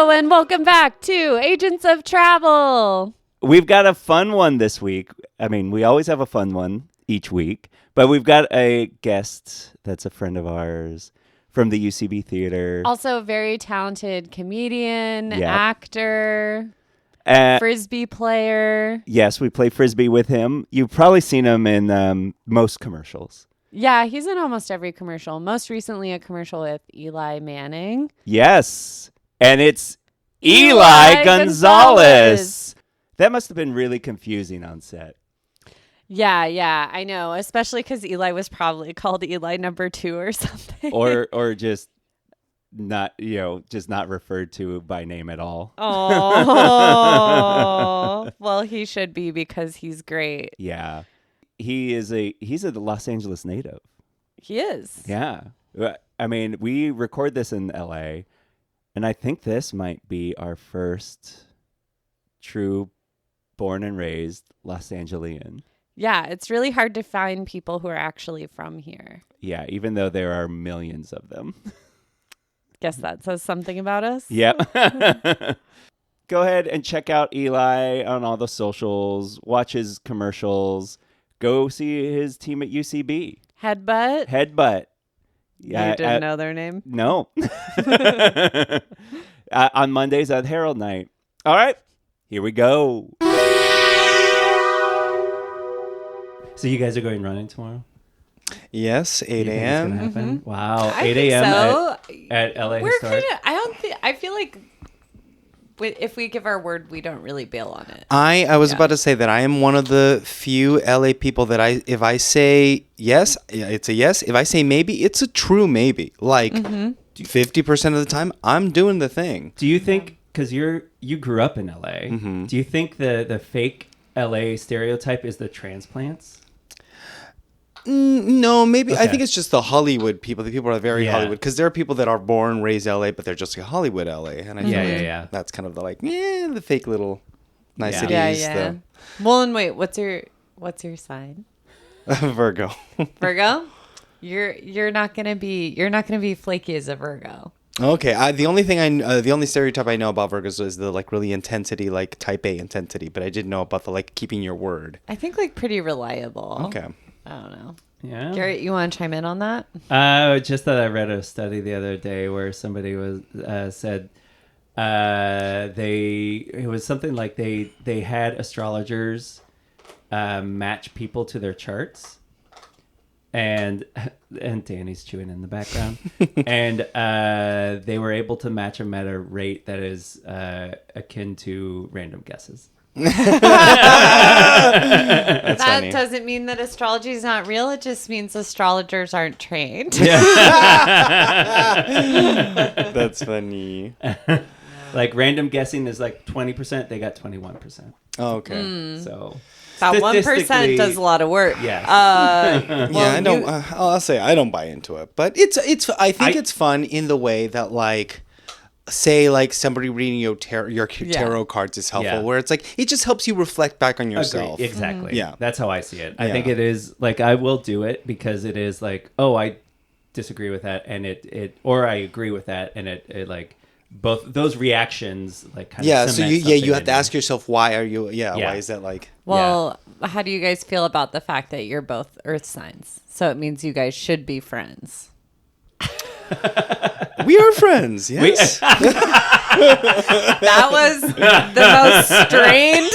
Hello and welcome back to Agents of Travel. We've got a fun one this week. I mean, we always have a fun one each week, but we've got a guest that's a friend of ours from the UCB Theater. Also a very talented comedian, Yep. actor, Frisbee player. Yes, we play Frisbee with him. You've probably seen him in most commercials. Yeah, he's in almost every commercial. Most recently a commercial with Eli Manning. Yes, and it's Eli Gonzalez. That must have been really confusing on set. Yeah, I know. Especially because Eli was probably called Eli number 2 or something. Or just not, just not referred to by name at all. Oh, well, he should be because he's great. Yeah. He's a Los Angeles native. He is. Yeah. I mean, we record this in LA, and I think this might be our first true born and raised Los Angelian. Yeah, it's really hard to find people who are actually from here. Yeah, even though there are millions of them. Guess that says something about us. Yep. Go ahead and check out Eli on all the socials. Watch his commercials. Go see his team at UCB. Headbutt. Yeah, you didn't know their name? No. On Mondays at Herald Night. All right, here we go. So you guys are going running tomorrow? Yes, 8 a.m. Mm-hmm. Wow, I 8 think a.m. so. at LA We're Historic. I feel like if we give our word, we don't really bail on it. I was about to say that I am one of the few LA people that if I say yes, it's a yes. If I say maybe, it's a true maybe. Like 50% of the time, I'm doing the thing. Do you think, because you grew up in LA, do you think the fake LA stereotype is the transplants? No, maybe. Okay. I think it's just the Hollywood people. The people are very Hollywood, because there are people that are born, raised LA, but they're just like Hollywood LA, and I feel like that's kind of the fake little niceties. Yeah. Well, and wait, what's your sign? Virgo. Virgo? You're not gonna be flaky as a Virgo. Okay, the only stereotype I know about Virgos is the really intensity, like type A intensity, but I didn't know about the keeping your word. I think pretty reliable. Okay. I don't know. Yeah. Garrett, you want to chime in on that? Just that I read a study the other day where somebody was said it was something like they had astrologers match people to their charts, and Danny's chewing in the background, and they were able to match them at a rate that is akin to random guesses. That funny. doesn't mean that astrology is not real. It just means astrologers aren't trained. That's funny. Like random guessing is 20%. They got 21%. Oh, okay. So That 1% does a lot of work. Yes. I don't. I'll say I don't buy into it, but it's. I think it's fun in the way that say somebody reading your tarot cards is helpful, where it's it just helps you reflect back on yourself. Agreed. Exactly. Yeah. That's how I see it. I think it is I will do it because it is I disagree with that and or I agree with that and it both those reactions kind of so you have to ask yourself why are you why is that Well, how do you guys feel about the fact that you're both earth signs? So it means you guys should be friends. We are friends, yes. That was the most strained.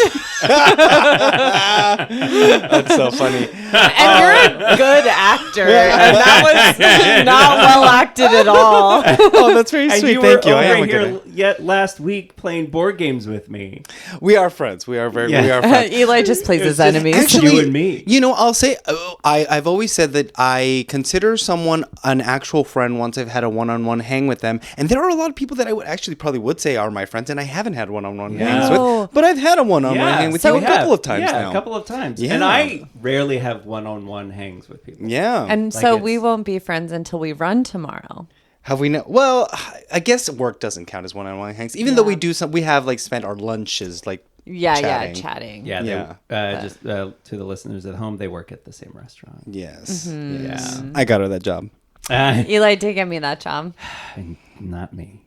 That's so funny. And you're a good actor. And that was not well acted at all. Oh, that's very sweet. Thank you. I I am am a good here yet last week playing board games with me. We are friends. We are we are friends. Eli just plays his enemies. Actually, you and me. I'll say I've always said that I consider someone an actual friend once I've had a one-on-one hang with them, and there are a lot of people that I would say are my friends, and I haven't had one-on-one hangs with, but I've had a one-on-one hang with you a couple of times now. Yeah, a couple of times. Yeah. And I rarely have one-on-one hangs with people. Yeah. And so we won't be friends until we run tomorrow. Have we not? Well, I guess work doesn't count as one-on-one hangs, even though we do some. We have spent our lunches chatting. Chatting. Just to the listeners at home, they work at the same restaurant. Yes. Mm-hmm. Yes. I got her that job. Eli did give me that job. Not me.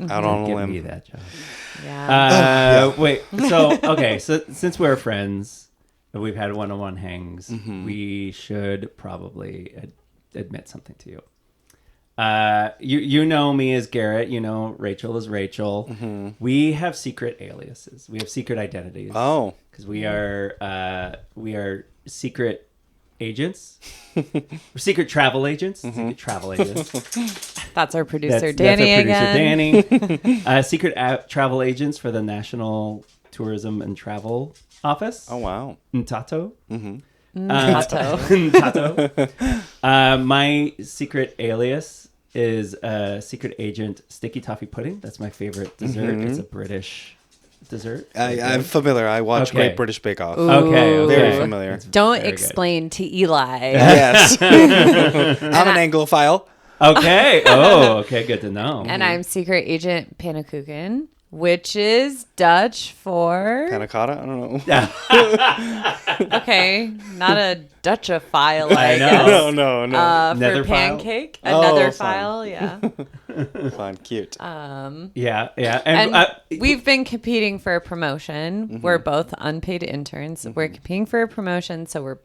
Out on a Give limb. me that job. Yeah. Wait. So okay. So since we're friends, and we've had one-on-one hangs, we should probably admit something to you. You know me as Garrett. You know Rachel as Rachel. We have secret aliases. We have secret identities. Oh. Because we are secret agents. We're secret travel agents. Secret travel agents. That's our producer, That's Danny, our producer, again. Danny. Secret travel agents for the National Tourism and Travel Office. Oh, wow. Ntato. Tato. Tato. My secret alias is Secret Agent Sticky Toffee Pudding. That's my favorite dessert. It's a British dessert. I'm familiar. I watch Okay. Great British Bake Off. Okay. Very familiar. Don't Very good. explain to Eli. Yes. I'm an Anglophile. Okay. Oh, okay. Good to know. And I'm Secret Agent Pannenkoeken, which is Dutch for... Panna cotta? I don't know. Okay, not a Dutchophile, I I know. guess. No. For Nether file? pancake, Oh, another fine. file, yeah. Fine. Cute. Yeah. And we've been competing for a promotion. Mm-hmm. We're both unpaid interns. We're competing for a promotion, so we're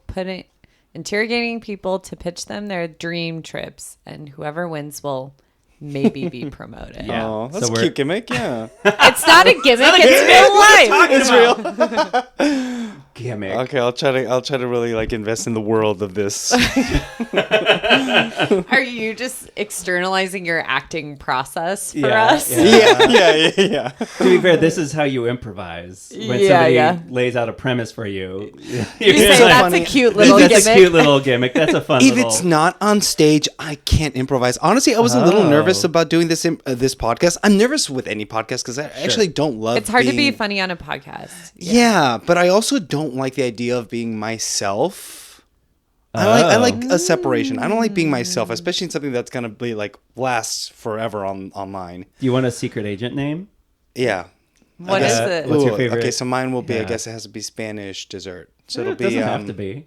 interrogating people to pitch them their dream trips, and whoever wins will maybe be promoted. Yeah. Oh, that's So a cute gimmick. Yeah. It's not a gimmick, it's real life. It's real. gimmick. Okay, I'll try to really like invest in the world of this. Are you just externalizing your acting process for Yeah, us? yeah. yeah. To be fair, this is how you improvise. When Yeah, somebody yeah. lays out a premise for you, You say that's funny. a cute little that's gimmick. a cute little gimmick. That's a fun If little... it's not on stage, I can't improvise. Honestly, I was a little nervous about doing this this podcast. I'm nervous with any podcast because I actually don't love. It's hard to be being- funny on a podcast. Yeah, but I also don't like the idea of being myself. I like a separation. I don't like being myself, especially in something that's gonna be like last forever online. Do you want a secret agent name? Yeah. What is guess- it? What's your favorite? Okay, so mine will be. I Yeah. guess it has to be Spanish dessert. So It it'll be doesn't have to be.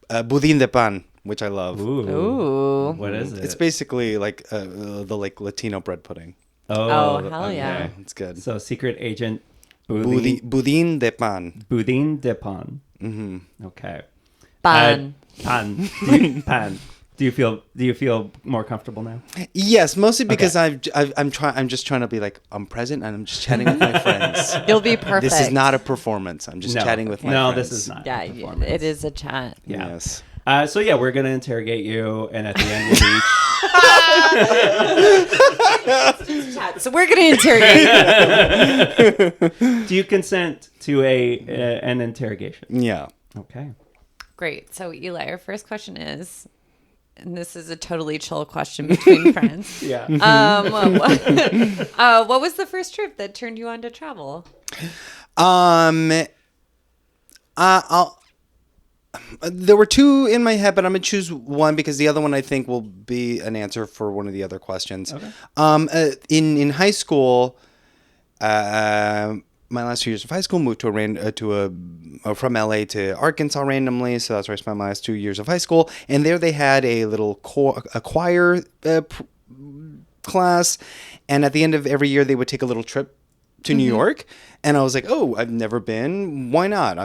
budín de pan, which I love. Ooh. What is it? It's basically like the like Latino bread pudding. Oh, hell yeah. It's good. So secret agent Budín de pan. Budín de pan. Mm-hmm. Okay. Pan. Pan. Pan. Do you feel more comfortable now? Yes, mostly because Okay. I'm just trying to be like I'm present and I'm just chatting with my friends. You'll be perfect. This is not a performance. I'm just chatting with my friends. No, this is not. Yeah, a performance. it is a chat. Yeah. Yes. So yeah, we're gonna interrogate you, and at the end we'll each. So we're going to interrogate. Do you consent to an interrogation? Yeah. Okay. Great. So Eli, our first question is, and this is a totally chill question between friends. Yeah. What was the first trip that turned you on to travel? There were two in my head, but I'm gonna choose one because the other one I think will be an answer for one of the other questions. Okay. In high school, my last 2 years of high school, moved from LA to Arkansas randomly, so that's where I spent my last 2 years of high school. And there they had a little choir class, and at the end of every year they would take a little trip to New York, and I was like, oh, I've never been. Why not?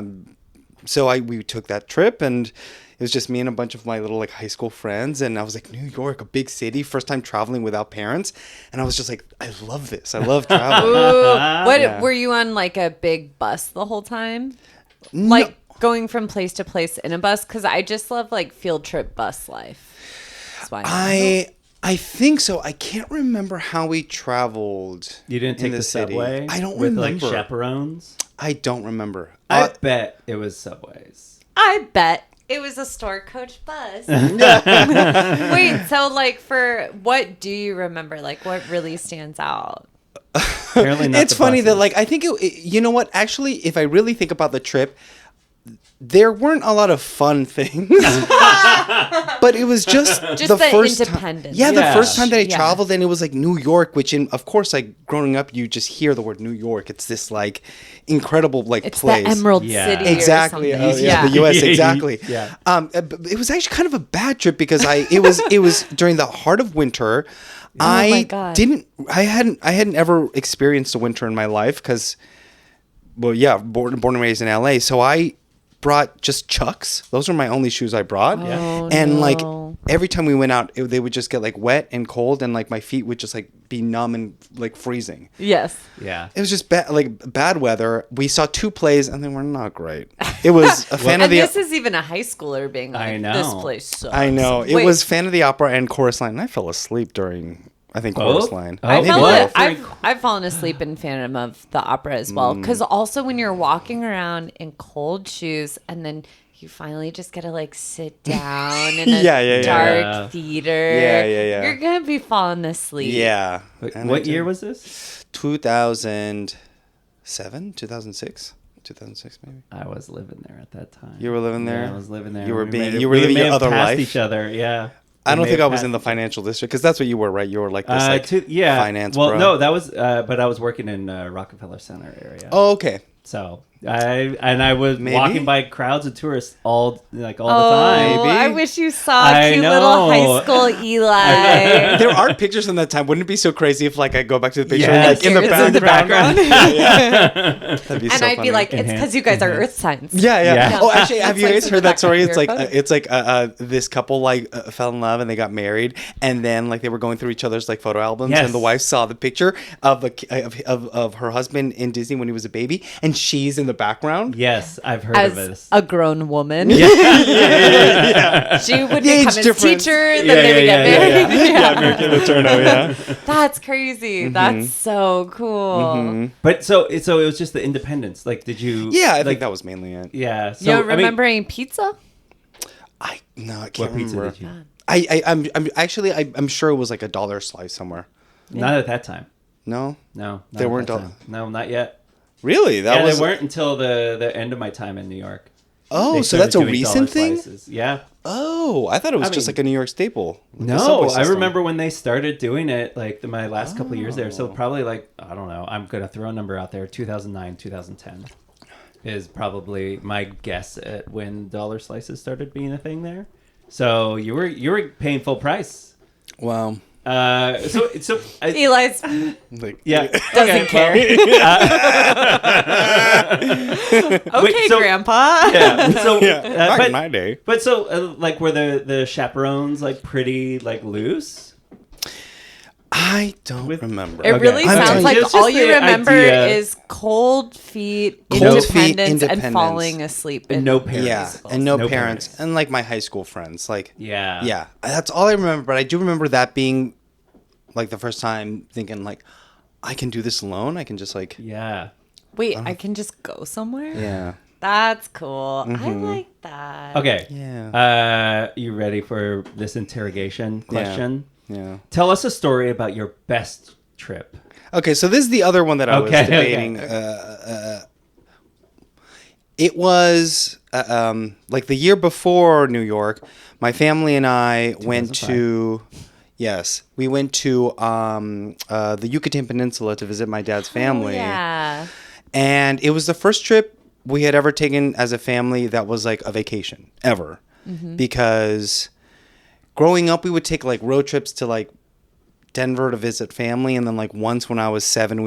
So we took that trip, and it was just me and a bunch of my little like high school friends, and I was like, New York, a big city, first time traveling without parents, and I was just like, I love this. I love traveling. What were you on like a big bus the whole time? Like going from place to place in a bus? Because I just love like field trip bus life. That's why I think so. I can't remember how we traveled. You didn't take in the city. subway. I don't with remember. like chaperones. I don't remember. I bet it was subways. I bet it was a store coach bus. Wait, so like for what do you remember? Like what really stands out? Apparently not. It's funny that like I think you know what? Actually, if I really think about the trip, there weren't a lot of fun things, but it was just the first independence. time. Yeah, the first time that I Yeah. traveled, and it was like New York, which of course, like growing up, you just hear the word New York. It's this like incredible like It's place. the Emerald Yeah. City. Exactly. Or Oh, something. yeah, the U.S. Exactly. Yeah. It was actually kind of a bad trip because it was during the heart of winter. my God. I hadn't ever experienced a winter in my life because, well, yeah, born and raised in LA. So I brought just Chucks. Those were my only shoes I brought. Oh, And no. like every time we went out, they would just get like wet and cold, and like my feet would just like be numb and like freezing. Yes. Yeah. It was just bad weather. We saw 2 plays, and they were not great. It was a fan of And the. this is even a high schooler being like, I know. this place sucks. I know it Wait, was Fan of the Opera and Chorus Line. And I fell asleep during, I think, Chorus Both? Line. Oh, I Maybe fell both. I've fallen asleep in Phantom of the Opera as well. Because also when you're walking around in cold shoes and then you finally just gotta like sit down in a Yeah. dark theater. Yeah. You're gonna be falling asleep. Yeah. Wait, And what I year did. was this? 2007, 2006, 2006 maybe. I was living there at that time. You were living there? Yeah, I was living there. You were We being- may you were we living may your have other passed life? each other. Yeah. I don't We think may I have was in the passed- financial district because that's what you were, right? You were like this, like finance. Well, bro. no, that was, but I was working in Rockefeller Center area. Oh, okay. So I was Maybe? walking by crowds of tourists all the Oh, time. Maybe. I wish you saw I cute know. little high school Eli. There are pictures from that time. Wouldn't it be so crazy if, like, I go back to the picture, Yes. like in the It's background? in the background. That'd be And so I'd funny. be like, it's because you guys are earth signs. Yeah. Yeah. Oh, actually, have It's you like guys in the heard that story? background of It's your like this couple fell in love and they got married, and then like they were going through each other's like photo albums, Yes. and the wife saw the picture of of her husband in Disney when he was a baby, and she's in the background. Yes, I've heard As of this. a grown woman. She would The age become his difference. teacher, then Yeah, they would yeah, get married. Yeah, American Letourneau, yeah. That's crazy. That's so cool. But so it was just the independence. Like, did you? Yeah, I like, think that was mainly it. Yeah. So You don't I mean, remember eating pizza? I can't what pizza remember. did you? I'm sure it was like $1 slice somewhere. Not at that time. No, No, not There at weren't that all- time. No, not yet. really, that Yeah, was. they weren't until the end of my time in New York. Oh, They so that's a started doing recent dollar thing. slices. Yeah. Oh, I thought it was I just mean- like a New York staple. the No, subway I system. remember when they started doing it, like my last couple of years there. Oh. So probably like, I don't know, I'm going to throw a number out there. 2009, 2010 is probably my guess at when dollar slices started being a thing there. So you were paying full price. Wow. Eli's Like, Yeah. doesn't care. Okay, so- Grandpa. Yeah. So, Back but, in my day. but so like were the chaperones like pretty like loose? I don't With- remember. It Okay. really I'm sounds telling like you, it's all just you the remember idea- is cold feet, Cold feet, independence, and independence. falling asleep. And in no parents. Yeah, musicals. and no, No parents. parents. And like my high school friends. Like, Yeah. yeah, that's all I remember. But I do remember that being like the first time thinking like, I can do this alone. I can just like, Yeah. Wait, I can just go somewhere? yeah. That's cool. I like that. Okay. Yeah. You ready for this interrogation question? Yeah. Tell us a story about your best trip. Okay, so this is the other one that I was Okay, debating. It was like the year before New York. My family and I went 2005. to, yes, we went to the Yucatan Peninsula to visit my dad's family. Yeah. And it was the first trip we had ever taken as a family that was like a vacation ever. Because growing up, we would take like road trips to like Denver to visit family. And then like once when I was 7,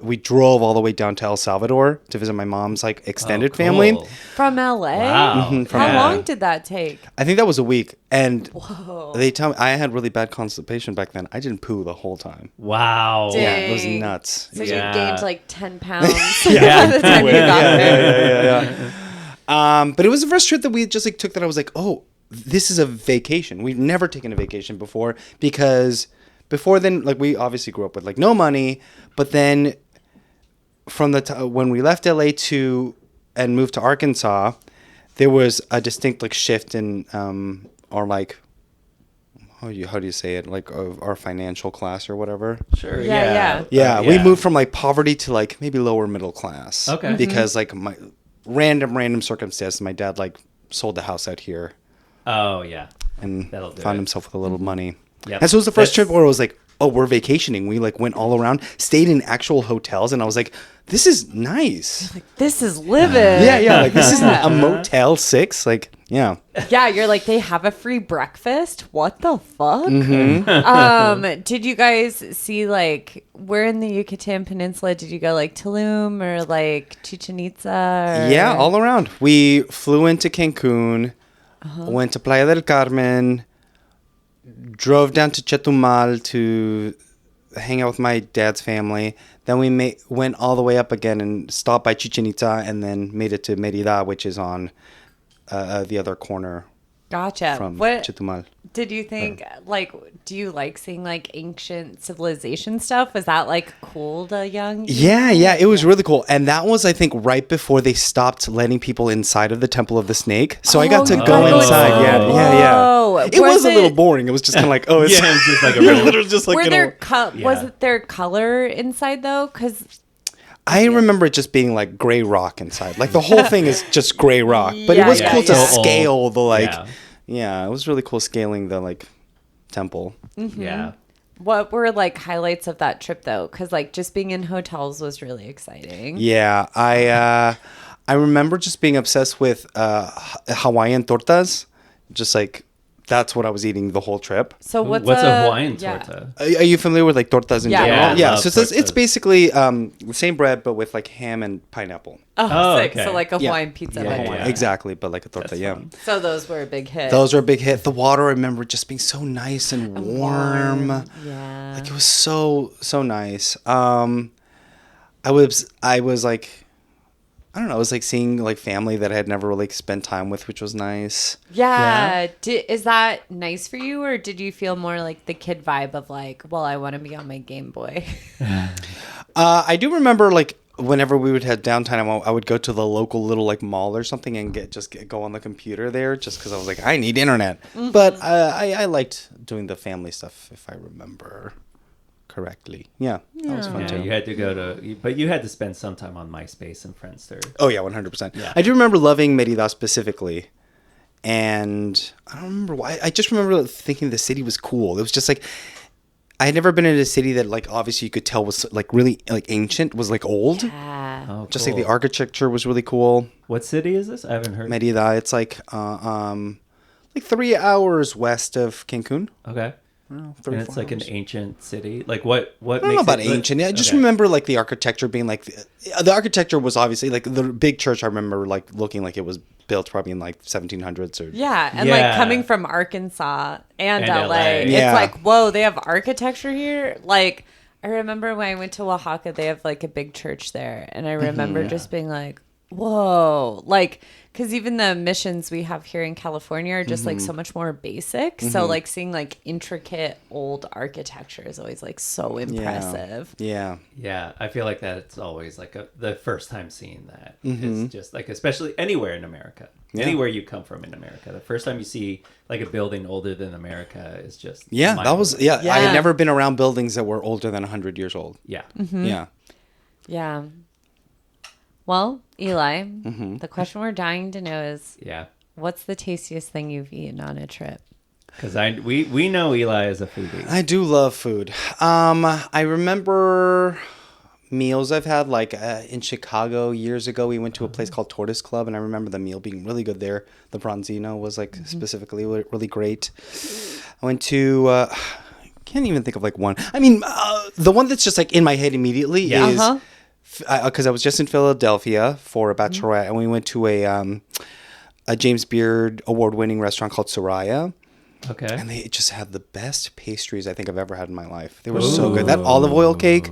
we drove all the way down to El Salvador to visit my mom's like extended Oh, family. cool. From LA? Wow. from How LA. long did that take? I think that was a week. And Whoa. they tell me I had really bad constipation back then. I didn't poo the whole time. Wow. Dang. Yeah, it was nuts. So Yeah. you gained like 10 pounds Yeah. by the time you got there. yeah. But it was the first trip that we just like took that I was like, oh, this is a vacation. We've never taken a vacation before because before then, like we obviously grew up with like no money, but then from when we left LA and moved to Arkansas, there was a distinct like shift in our like how do you say it, like of our financial class or whatever. Sure. Yeah, Yeah, we moved from like poverty to like maybe lower middle class. Okay. Because like random circumstances, my dad like sold the house out here Oh yeah. and That'll do found it. himself with a little money. Yep. And so it was the first That's- trip where it was like, oh, we're vacationing. We like went all around, stayed in actual hotels, and I was like, this is nice. This is living. Yeah. Like this isn't a Motel 6. Like, yeah. Yeah, you're like, they have a free breakfast? What the fuck? Did you guys see, like, where in the Yucatan Peninsula did you go? Like Tulum or like Chichen Itza? Or... Yeah, all around. We flew into Cancun, went to Playa del Carmen, drove down to Chetumal to hang out with my dad's family. Then we went all the way up again and stopped by Chichen Itza and then made it to Merida, which is on the other corner Gotcha. from What Chetumal. did you think, like, do you like seeing, like, ancient civilization stuff? Was that, like, cool to young you? Yeah, it was really cool. And that was, I think, right before they stopped letting people inside of the Temple of the Snake. So I got to go inside. Yeah. It was a little boring. It was just kind of like, oh, it's Yeah, it's just like a literally just like, Were you know. was it their color inside, though? Because... I remember it just being like gray rock inside. Like the whole thing is just gray rock. But it was cool to scale the like, it was really cool scaling the like temple. Mm-hmm. Yeah. What were like highlights of that trip though? Because like just being in hotels was really exciting. Yeah, I remember just being obsessed with Hawaiian tortas. Just like that's what I was eating the whole trip. So what's a Hawaiian torta? Are you familiar with like tortas in general? Yeah, Yeah. I So love it's tortas. basically the same bread but with like ham and pineapple. Oh, sick. okay. So like a Yeah. Hawaiian pizza. Yeah, but yeah. more. Exactly, but like a torta. That's Yeah. fun. So those were a big hit. Those were a big hit. The water, I remember just being so nice and warm. Yeah. Like it was so nice. I was like, I don't know. I was like seeing like family that I had never really spent time with, which was nice. Yeah. Is that nice for you, or did you feel more like the kid vibe of like, well, I want to be on my Game Boy? I do remember like whenever we would have downtime, I would go to the local little like mall or something and go on the computer there just because I was like, I need internet. Mm-hmm. But I liked doing the family stuff if I remember correctly. Yeah, that was fun Yeah, too. you had to go to, but you had to spend some time on MySpace and Friendster. Oh yeah, 100%. Yeah. I do remember loving Merida specifically, and I don't remember why. I just remember thinking the city was cool. It was just like I had never been in a city that like obviously you could tell was like really like ancient, was like old. Yeah. Oh, Just like cool. the architecture was really cool. What city is this? I haven't heard. Merida, it's like 3 hours west of Cancun. Okay. Oh, And it's like an ancient city. Like what? What? I don't know about ancient. I just remember like the architecture being like the architecture was obviously like the big church. I remember like looking like it was built probably in like 1700s or Yeah, and Yeah. like coming from Arkansas and And LA, LA. it's Yeah. like, whoa, they have architecture here. Like, I remember when I went to Oaxaca, they have like a big church there, and I remember just being like, whoa, like, because even the missions we have here in California are just like so much more basic. So like seeing like intricate old architecture is always like so impressive. Yeah. Yeah, I feel like that it's always like the first time seeing that is just like, especially anywhere in America, anywhere you come from in America, the first time you see like a building older than America is just Yeah, that was I Yeah. had never been around buildings that were older than 100 years old. yeah. Yeah. Yeah. Well, Eli, the question we're dying to know is, Yeah. what's the tastiest thing you've eaten on a trip? Because we know Eli is a foodie. I do love food. I remember meals I've had like in Chicago years ago. We went to a place called Tortoise Club, and I remember the meal being really good there. The bronzino was like specifically really great. I went to can't even think of like one. I mean, the one that's just like in my head immediately is because I was just in Philadelphia for a bachelorette, and we went to a James Beard award-winning restaurant called Soraya. Okay. And they just had the best pastries I think I've ever had in my life. They were so good. That olive oil cake,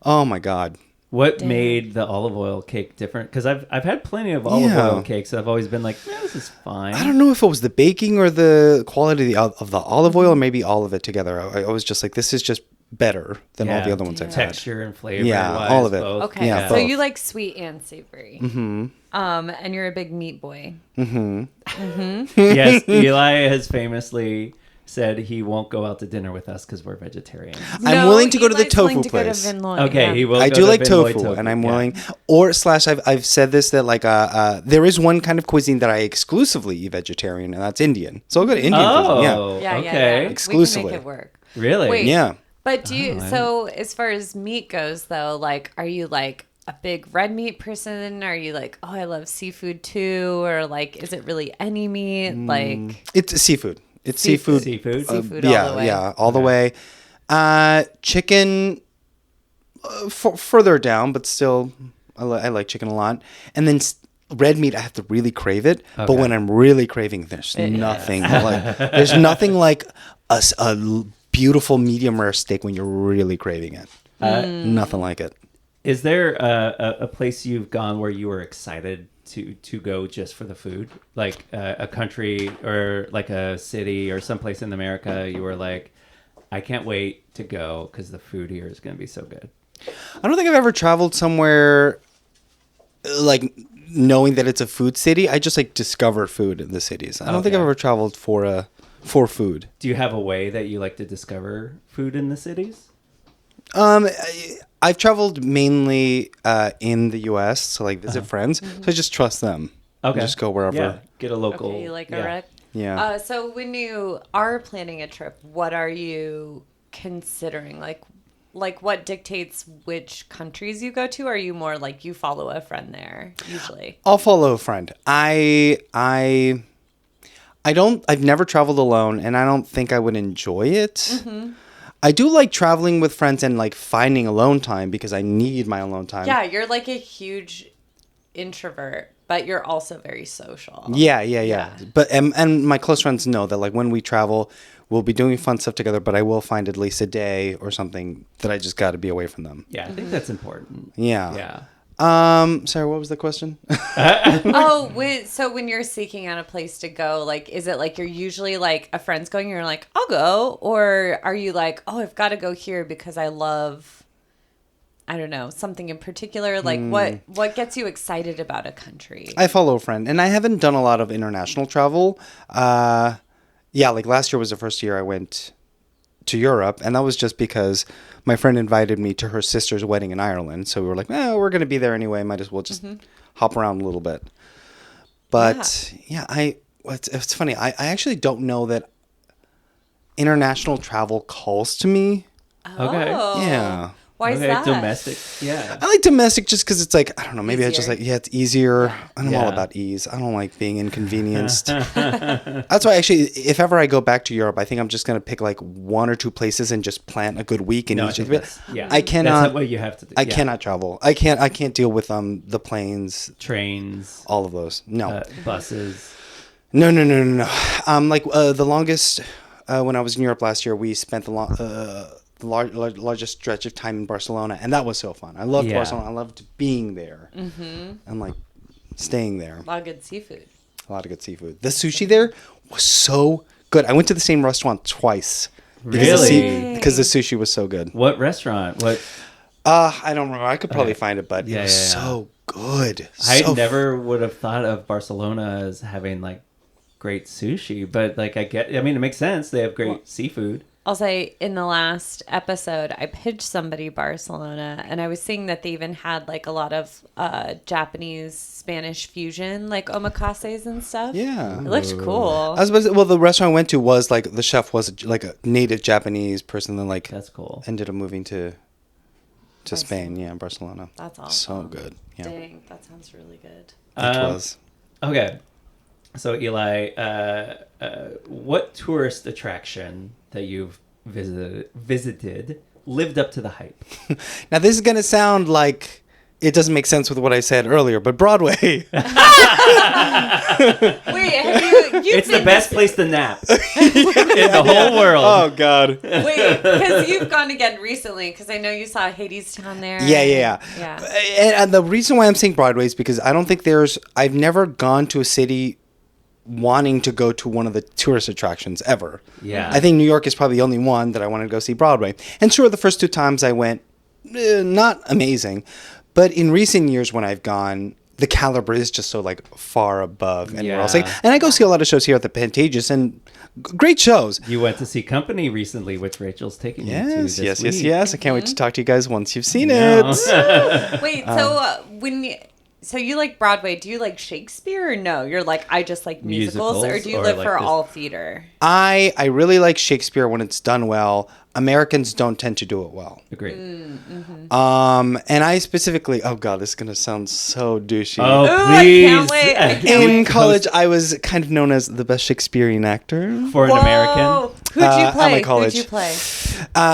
oh my God. What made the olive oil cake different? Because I've had plenty of olive oil cakes. I've always been like, this is fine. I don't know if it was the baking or the quality of the olive oil, or maybe all of it together. I was just like, this is just better than all the other ones I've had. Texture and flavor. Yeah, wise, all of it. both. Okay, Yeah, so both. you like sweet and savory. And you're a big meat boy. Yes, Eli has famously said he won't go out to dinner with us because we're vegetarians. I'm willing to go to the Eli's willing tofu to go to place. Vin Loy, Okay, yeah. he will. I go do to like Vin Loy tofu, and I'm yeah. willing. Or slash, I've said this that like there is one kind of cuisine that I exclusively eat vegetarian, and that's Indian. So I'll go to Indian cuisine. Yeah. Yeah, okay. yeah. Exclusively. We can make it work. Really? Wait. Yeah. But do you, Oh, so as far as meat goes though, like, are you like a big red meat person? Are you like, oh, I love seafood too? Or like, is it really any meat? Like, It's seafood. It's seafood. Seafood. Seafood yeah, all the way. yeah, all the way. Chicken, further down, but still, I like chicken a lot. And then red meat, I have to really crave it. But Okay. when I'm really craving, there's nothing like a beautiful medium rare steak when you're really craving it. Nothing like it. Is there a place you've gone where you were excited to go just for the food? Like a country or like a city or someplace in America you were like, I can't wait to go because the food here is going to be so good. I don't think I've ever traveled somewhere like knowing that it's a food city. I just like discover food in the cities. I don't think I've ever traveled for food. Do you have a way that you like to discover food in the cities? I've traveled mainly in the U.S. to like visit friends, so I just trust them. Okay. Just go wherever. Yeah. Get a local. okay, you like yeah. a rec? Yeah. So when you are planning a trip, what are you considering? Like what dictates which countries you go to? Are you more like you follow a friend there usually? I'll follow a friend. I've never traveled alone, and I don't think I would enjoy it. Mm-hmm. I do like traveling with friends and like finding alone time because I need my alone time. Yeah, you're like a huge introvert, but you're also very social. Yeah. But and my close friends know that like when we travel, we'll be doing fun stuff together, but I will find at least a day or something that I just got to be away from them. Yeah, I think that's important. Yeah. Yeah. Sorry, what was the question? So when you're seeking out a place to go, like, is it like you're usually like a friend's going, you're like, I'll go, or are you like, oh, I've got to go here because I love, I don't know, something in particular? Like, what gets you excited about a country? I follow a friend, and I haven't done a lot of international travel. Like last year was the first year I went to Europe, and that was just because my friend invited me to her sister's wedding in Ireland. So we were like, we're going to be there anyway. Might as well just hop around a little bit. But it's funny. I actually don't know that international travel calls to me. Okay. Yeah. Why is Okay, that? domestic. Yeah. I like domestic just because it's like, I don't know, maybe I just Easier. like, it's easier. And I'm all Yeah. about ease. I don't like being inconvenienced. That's why actually, if ever I go back to Europe, I think I'm just going to pick like one or two places and just plan a good week in No, I each think of it. that's- yeah. I cannot, That's what you have to do. I Yeah. cannot travel. I can't deal with the planes, Trains, all of those. No. buses. No. The longest, when I was in Europe last year, we spent the largest stretch of time in Barcelona, and that was so fun. I loved Barcelona. I loved being there and like staying there. A lot of good seafood. A lot of good seafood. The sushi there was so good. I went to the same restaurant twice. Really? Because the sushi was so good. What restaurant? What? I don't remember. I could probably Okay. find it, but Yeah, it was yeah, yeah. so good. I So never would have thought of Barcelona as having like great sushi, but like I mean, it makes sense. They have great seafood. I'll say in the last episode, I pitched somebody Barcelona, and I was seeing that they even had like a lot of Japanese Spanish fusion, like omakases and stuff. Yeah. It looked cool. I was about to say, well, the restaurant I went to was like the chef was like a native Japanese person, then like That's cool. ended up moving to Spain. Yeah, Barcelona. That's awesome. So good. Yeah, Dang, that sounds really good. it was. Okay. So Eli, what tourist attraction that you've visited lived up to the hype? Now this is gonna sound like it doesn't make sense with what I said earlier, but Broadway. Wait, have you? It's the best place to nap in the whole world. Oh God. Wait, because you've gone again recently. Because I know you saw Hades Town there. Yeah. Yeah. And the reason why I'm saying Broadway is because I don't think I've never gone to a city wanting to go to one of the tourist attractions ever. Yeah. I think New York is probably the only one that I wanted to go see Broadway. And sure, the first two times I went, not amazing. But in recent years when I've gone, the caliber is just so like far above anywhere else. Yeah. Like, and I go see a lot of shows here at the Pantages, and great shows. You went to see Company recently, which Rachel's taking you to this week. Yes. I can't wait to talk to you guys once you've seen No. it. Wait, so you like Broadway? Do you like Shakespeare or no? You're like, I just like musicals, or do you live like for this- all theater? I really like Shakespeare when it's done well. Americans don't tend to do it well. Agreed. And I specifically, oh god, this is gonna sound so douchey. Oh, Ooh, please. I can't wait. I can't In wait. college, I was kind of known as the best Shakespearean actor. For an American. Who'd you at play? my college. Who'd you play?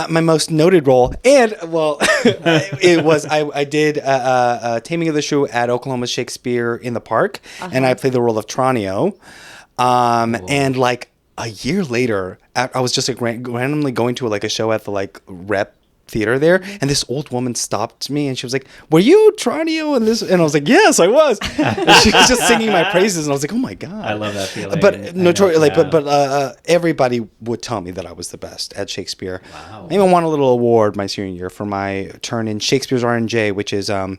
My most noted role, and well, it was I did Taming of the Shrew at Oklahoma Shakespeare in the Park, and I played the role of Tranio. And like a year later, I was just like randomly going to like a show at the like rep theater there, and this old woman stopped me and she was like, "Were you Tranio?" And I was like, "Yes, I was." And she was just singing my praises, and I was like, "Oh my god!" I love that feeling. But everybody would tell me that I was the best at Shakespeare. Wow. I even won a little award my senior year for my turn in Shakespeare's R&J, which is do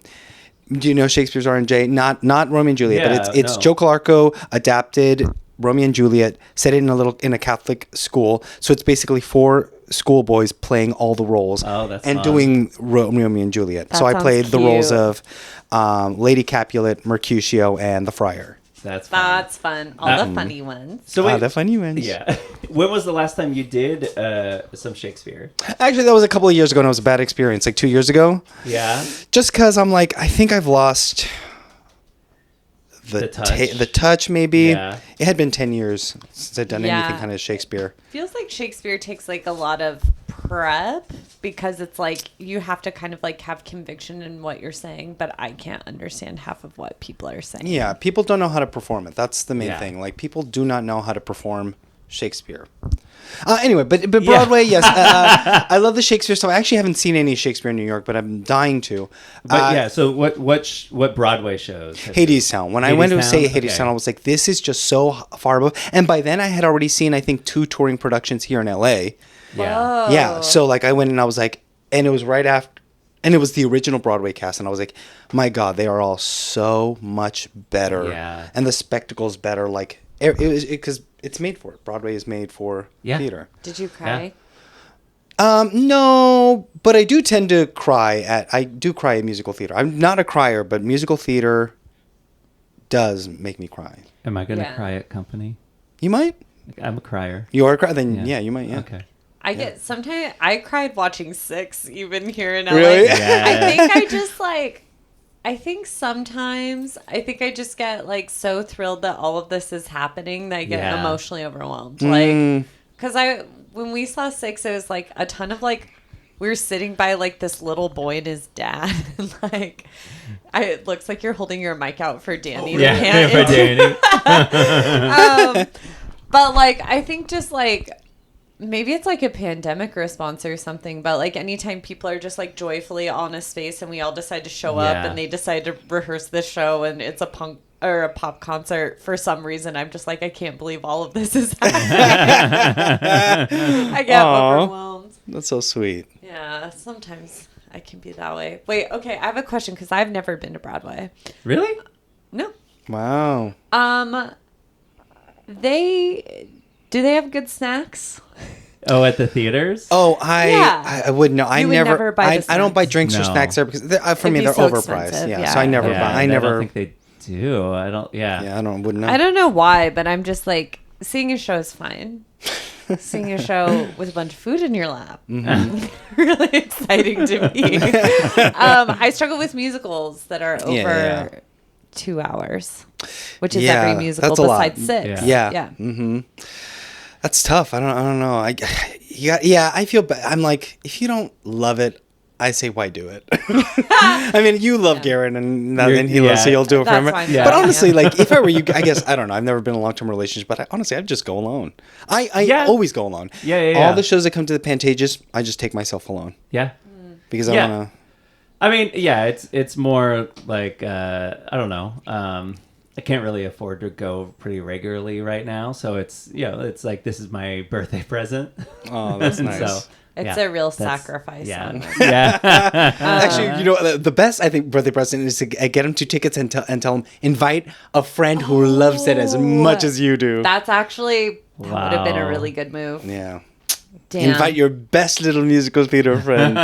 you know Shakespeare's R&J? Not Romeo and Juliet, but it's no. Joe Clarko adapted Romeo and Juliet, set it in a Catholic school. So it's basically 4 schoolboys playing all the roles Oh, that's and fun. doing Romeo and Juliet. That So I sounds played the roles cute. of Lady Capulet, Mercutio, and the Friar. That's fun. That's fun. All the funny ones. So wait, The funny ones. yeah. When was the last time you did some Shakespeare? Actually, that was a couple of years ago, and it was a bad experience, like 2 years ago. Yeah. Just because I'm like, I think I've lost the touch, maybe. Yeah. It had been 10 years since I'd done Yeah. anything kind of Shakespeare. Feels like Shakespeare takes like a lot of prep because it's like you have to kind of like have conviction in what you're saying, but I can't understand half of what people are saying. Yeah, people don't know how to perform it. That's the main Yeah. thing. Like, people do not know how to perform Shakespeare. Anyway, but Broadway, yes. I love the Shakespeare stuff. I actually haven't seen any Shakespeare in New York, but I'm dying to. But yeah, so what Broadway shows? have you- Hadestown. When I went to say Hadestown? Hadestown, I was like, this is just so far above. And by then, I had already seen, I think, 2 touring productions here in LA. Yeah. Yeah. So, like, I went and I was like, and it was right after, and it was the original Broadway cast. And I was like, my God, they are all so much better. Yeah. And the spectacle's better. Like, because it's made for it. Broadway is made for Yeah. theater. Did you cry? No, but I do tend to cry at musical theater. I'm not a crier, but musical theater does make me cry. Am I going to Yeah. cry at Company? You might. I'm a crier. You are a crier? Then yeah, you might, yeah. Okay. I get sometimes I cried watching Six even here in LA. Really? Yeah. I think I just like I think sometimes I just get like so thrilled that all of this is happening that I get Yeah. emotionally overwhelmed. Like because when we saw Six, it was like a ton of like we were sitting by like this little boy and his dad, and like it looks like you're holding your mic out for Danny. to Yeah, pant for into. Danny. But like I think just like maybe it's like a pandemic response or something, but like anytime people are just like joyfully on a space and we all decide to show up Yeah. and they decide to rehearse this show and it's a punk or a pop concert for some reason, I'm just like, I can't believe all of this is happening. I get Aw. overwhelmed. That's so sweet. Yeah, sometimes I can be that way. Wait, okay, I have a question because I've never been to Broadway. Really? No. Wow. Do they have good snacks? Oh, at the theaters? Oh, Yeah. I wouldn't know. I You would never, never buy the I don't buy snacks. drinks or No. snacks there because for me be they're so overpriced. expensive, Yeah, yeah. so I never Yeah, buy. I I never. don't think they do. I don't. Yeah. Yeah, wouldn't know. I don't know why, but I'm just like, seeing a show is fine. Seeing a show with a bunch of food in your lap. Really exciting to me. I struggle with musicals that are over Yeah. 2 hours, which is Yeah, every musical that's a lot. besides Six. Yeah. Yeah. Mm-hmm. That's tough. I don't know. Yeah. I feel bad. I'm like, if you don't love it, I say, why do it? I mean, you love Garrett and he loves, so you'll do it for That's him. fine. Yeah. But honestly, like, if I were you, I guess, I don't know. I've never been in a long-term relationship, but honestly, I'd just go alone. I Yeah. always go alone. Yeah. All the shows that come to the Pantages, I just take myself alone Yeah. because I Yeah. want to. I mean, yeah, it's more like I don't know. I can't really afford to go pretty regularly right now, so it's it's like this is my birthday present. Oh, that's And nice. So It's Yeah, a real that's- sacrifice. Yeah. On it. Yeah. Actually, the best I think birthday present is to get him 2 tickets and tell him invite a friend who loves it as much as you do. That's actually that would have been a Wow. really good move. Yeah. Damn. Invite your best little musical theater friend.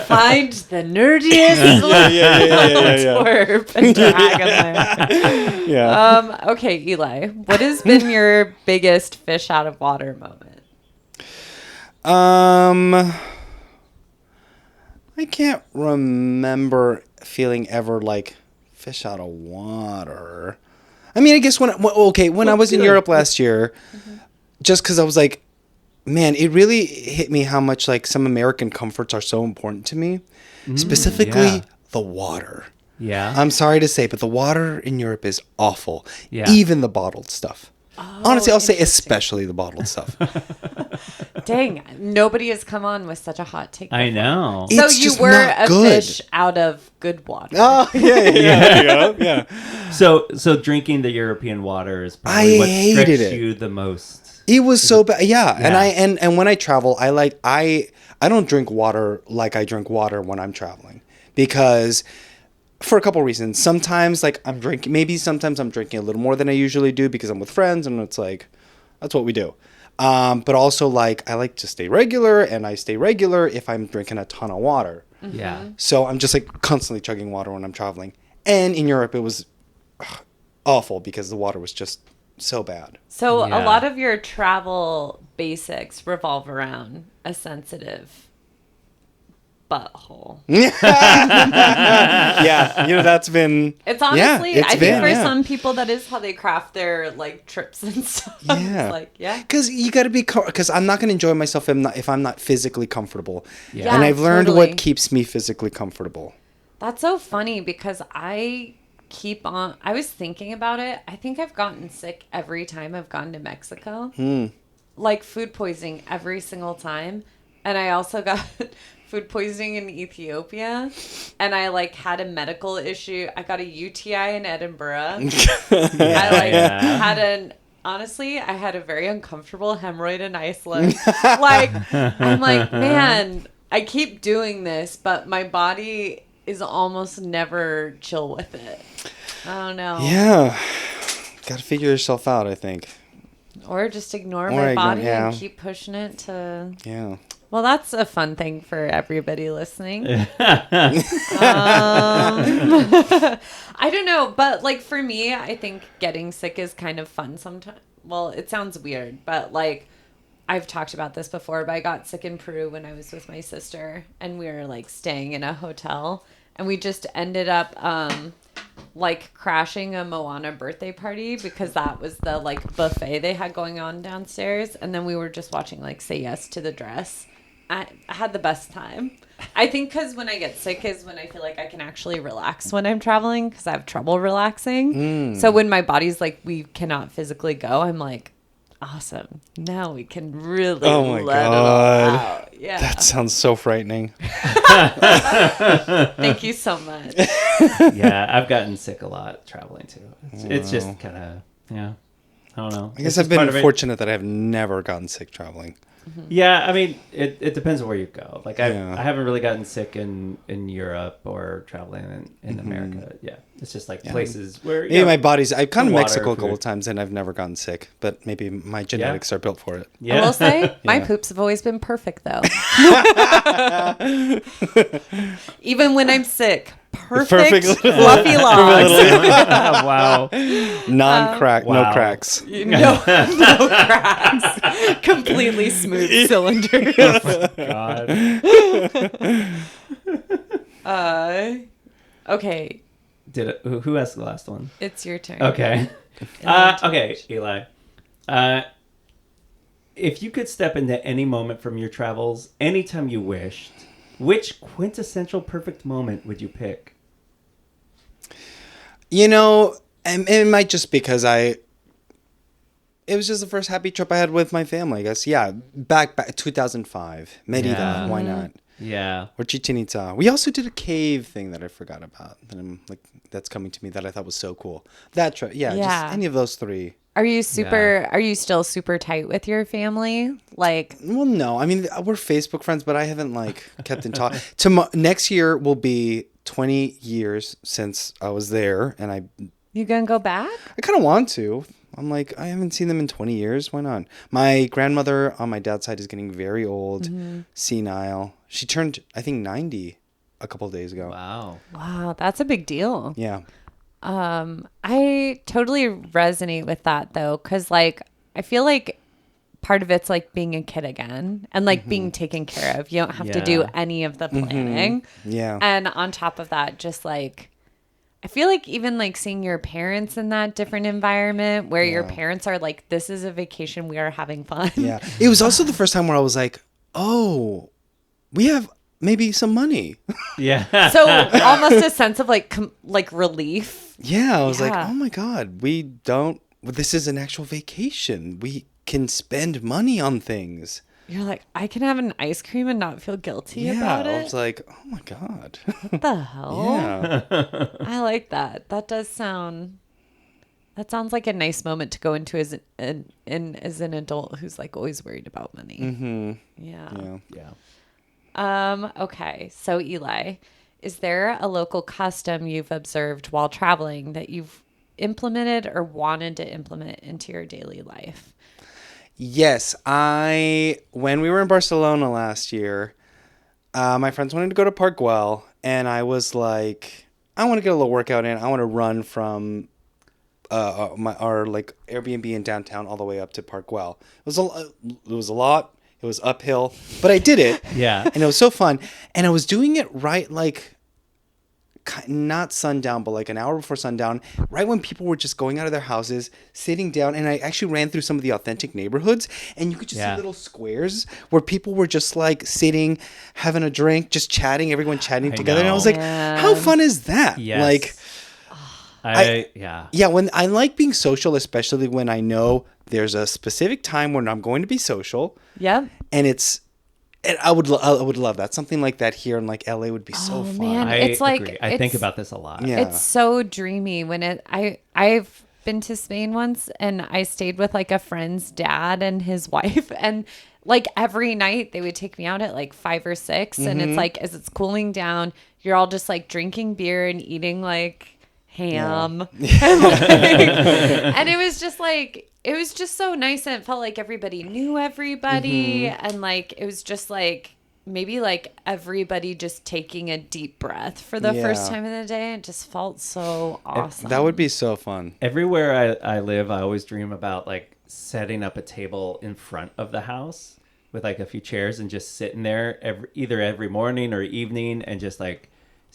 Find the nerdiest twerp and drag him there. Yeah. Okay, Eli, what has been your biggest fish out of water moment? I can't remember feeling ever like fish out of water. I mean, I guess when I was in Europe last year, just because I was like, man, it really hit me how much like some American comforts are so important to me, specifically the water. Yeah. I'm sorry to say, but the water in Europe is awful. Yeah. Even the bottled stuff. Honestly, I'll say interesting. especially the bottled stuff. Dang, nobody has come on with such a hot take. I before. know. So It's you just were not a good. fish out of good water. Oh, yeah. So drinking the European water is I probably what hated stretched it. you the most. It was so bad. Yeah. Yeah. And when I travel, I don't drink water like I drink water when I'm traveling, because for a couple reasons. Sometimes like sometimes I'm drinking a little more than I usually do because I'm with friends and it's like, that's what we do. But also like, I like to stay regular, and I stay regular if I'm drinking a ton of water. Yeah. So I'm just like constantly chugging water when I'm traveling. And in Europe, it was awful because the water was just so bad. So Yeah. a lot of your travel basics revolve around a sensitive butthole. Yeah, that's been. It's honestly, it's I think been, for yeah. some people that is how they craft their like trips and stuff. Yeah. It's like, yeah. Because you got to be, because I'm not going to enjoy myself if I'm not physically comfortable. Yeah. And I've learned totally. what keeps me physically comfortable. That's so funny because I was thinking about it. I think I've gotten sick every time I've gone to Mexico. Like food poisoning every single time. And I also got food poisoning in Ethiopia. And I like had a medical issue. I got a UTI in Edinburgh. Honestly, I had a very uncomfortable hemorrhoid in Iceland. I'm like, man, I keep doing this, but my body is almost never chill with it. I don't know. Yeah. Got to figure yourself out, I think. Or just ignore Or my ignore- body yeah. and keep pushing it to... Yeah. Well, that's a fun thing for everybody listening. I don't know, but like for me, I think getting sick is kind of fun sometimes. Well, it sounds weird, but like I've talked about this before, but I got sick in Peru when I was with my sister, and we were like staying in a hotel, and we just ended up like crashing a Moana birthday party because that was the like buffet they had going on downstairs, and then we were just watching like Say Yes to the Dress. I had the best time. I think because when I get sick is when I feel like I can actually relax when I'm traveling because I have trouble relaxing. So when my body's like, we cannot physically go, I'm like, awesome. Now we can really Oh my let God. it all out. Yeah. That sounds so frightening. Thank you so much. Yeah, I've gotten sick a lot traveling too. It's just kind of, yeah, I don't know. I guess I've been fortunate that I've never gotten sick traveling. Yeah, I mean, it depends on where you go. Like, I Yeah. haven't really gotten sick in Europe or traveling in America. Yeah, it's just like places where, Maybe my body's... I've gone to water, Mexico a couple food. of times and I've never gotten sick, but maybe my genetics are built for it. Yeah. I will say, my Yeah. poops have always been perfect, though. Even when I'm sick, perfect fluffy locks. Wow. Non-crack, wow. no cracks. no cracks. Completely smooth cylinder. God. Okay, Who asked the last one? it's your turn. Okay. Okay, Eli. If you could step into any moment from your travels anytime you wished, which quintessential perfect moment would you pick? And it might just because it was just the first happy trip I had with my family, I guess. Yeah, back 2005, Merida. Yeah. Why not? Yeah. Or Chichen Itza. We also did a cave thing that I forgot about. That's coming to me that I thought was so cool. That trip. Yeah, just any of those three. Are you still super tight with your family? Like, well, no. I mean, we're Facebook friends, but I haven't kept in touch. Next year will be 20 years since I was there, and you gonna go back? I kind of want to. I'm like, I haven't seen them in 20 years. Why not? My grandmother on my dad's side is getting very old, senile. She turned, I think, 90 a couple of days ago. Wow, that's a big deal. Yeah. I totally resonate with that though, because I feel like part of it's like being a kid again and being taken care of. You don't have to do any of the planning. Yeah. And on top of that, just I feel like even seeing your parents in that different environment where your parents are like, this is a vacation, we are having fun. Yeah. It was also the first time where I was like, oh, we have maybe some money. Yeah. So almost a sense of relief. Yeah. I was like, oh my God, this is an actual vacation. We can spend money on things. You're like, I can have an ice cream and not feel guilty about it. I was like, oh my God. What the hell? Yeah. I like that. That sounds like a nice moment to go into as an adult who's always worried about money. Mm-hmm. Yeah. Okay. So Eli, is there a local custom you've observed while traveling that you've implemented or wanted to implement into your daily life? Yes. When we were in Barcelona last year, my friends wanted to go to Park Güell, and I was like, I want to get a little workout in. I want to run from our Airbnb in downtown all the way up to Park Güell. It was a lot. It was uphill, but I did it. Yeah. And it was so fun. And I was doing it right, not sundown, but an hour before sundown, right when people were just going out of their houses, sitting down. And I actually ran through some of the authentic neighborhoods, and you could just see little squares where people were just sitting, having a drink, just chatting, everyone chatting together. And I was like, how fun is that? Yes. When I like being social, especially when I know there's a specific time when I'm going to be social. Yeah. And I would love that. Something like that here in LA would be so fun. Man. I It's agree. I think about this a lot. Yeah. It's so dreamy when I've been to Spain once, and I stayed with a friend's dad and his wife, and every night they would take me out at 5 or 6, and it's as it's cooling down, you're all just drinking beer and eating ham. Yeah. And it was just so nice, and it felt like everybody knew everybody, and it was just maybe everybody just taking a deep breath for the first time in the day. It just felt so awesome. That would be so fun. Everywhere I live, I always dream about setting up a table in front of the house with a few chairs and just sitting there either every morning or evening and just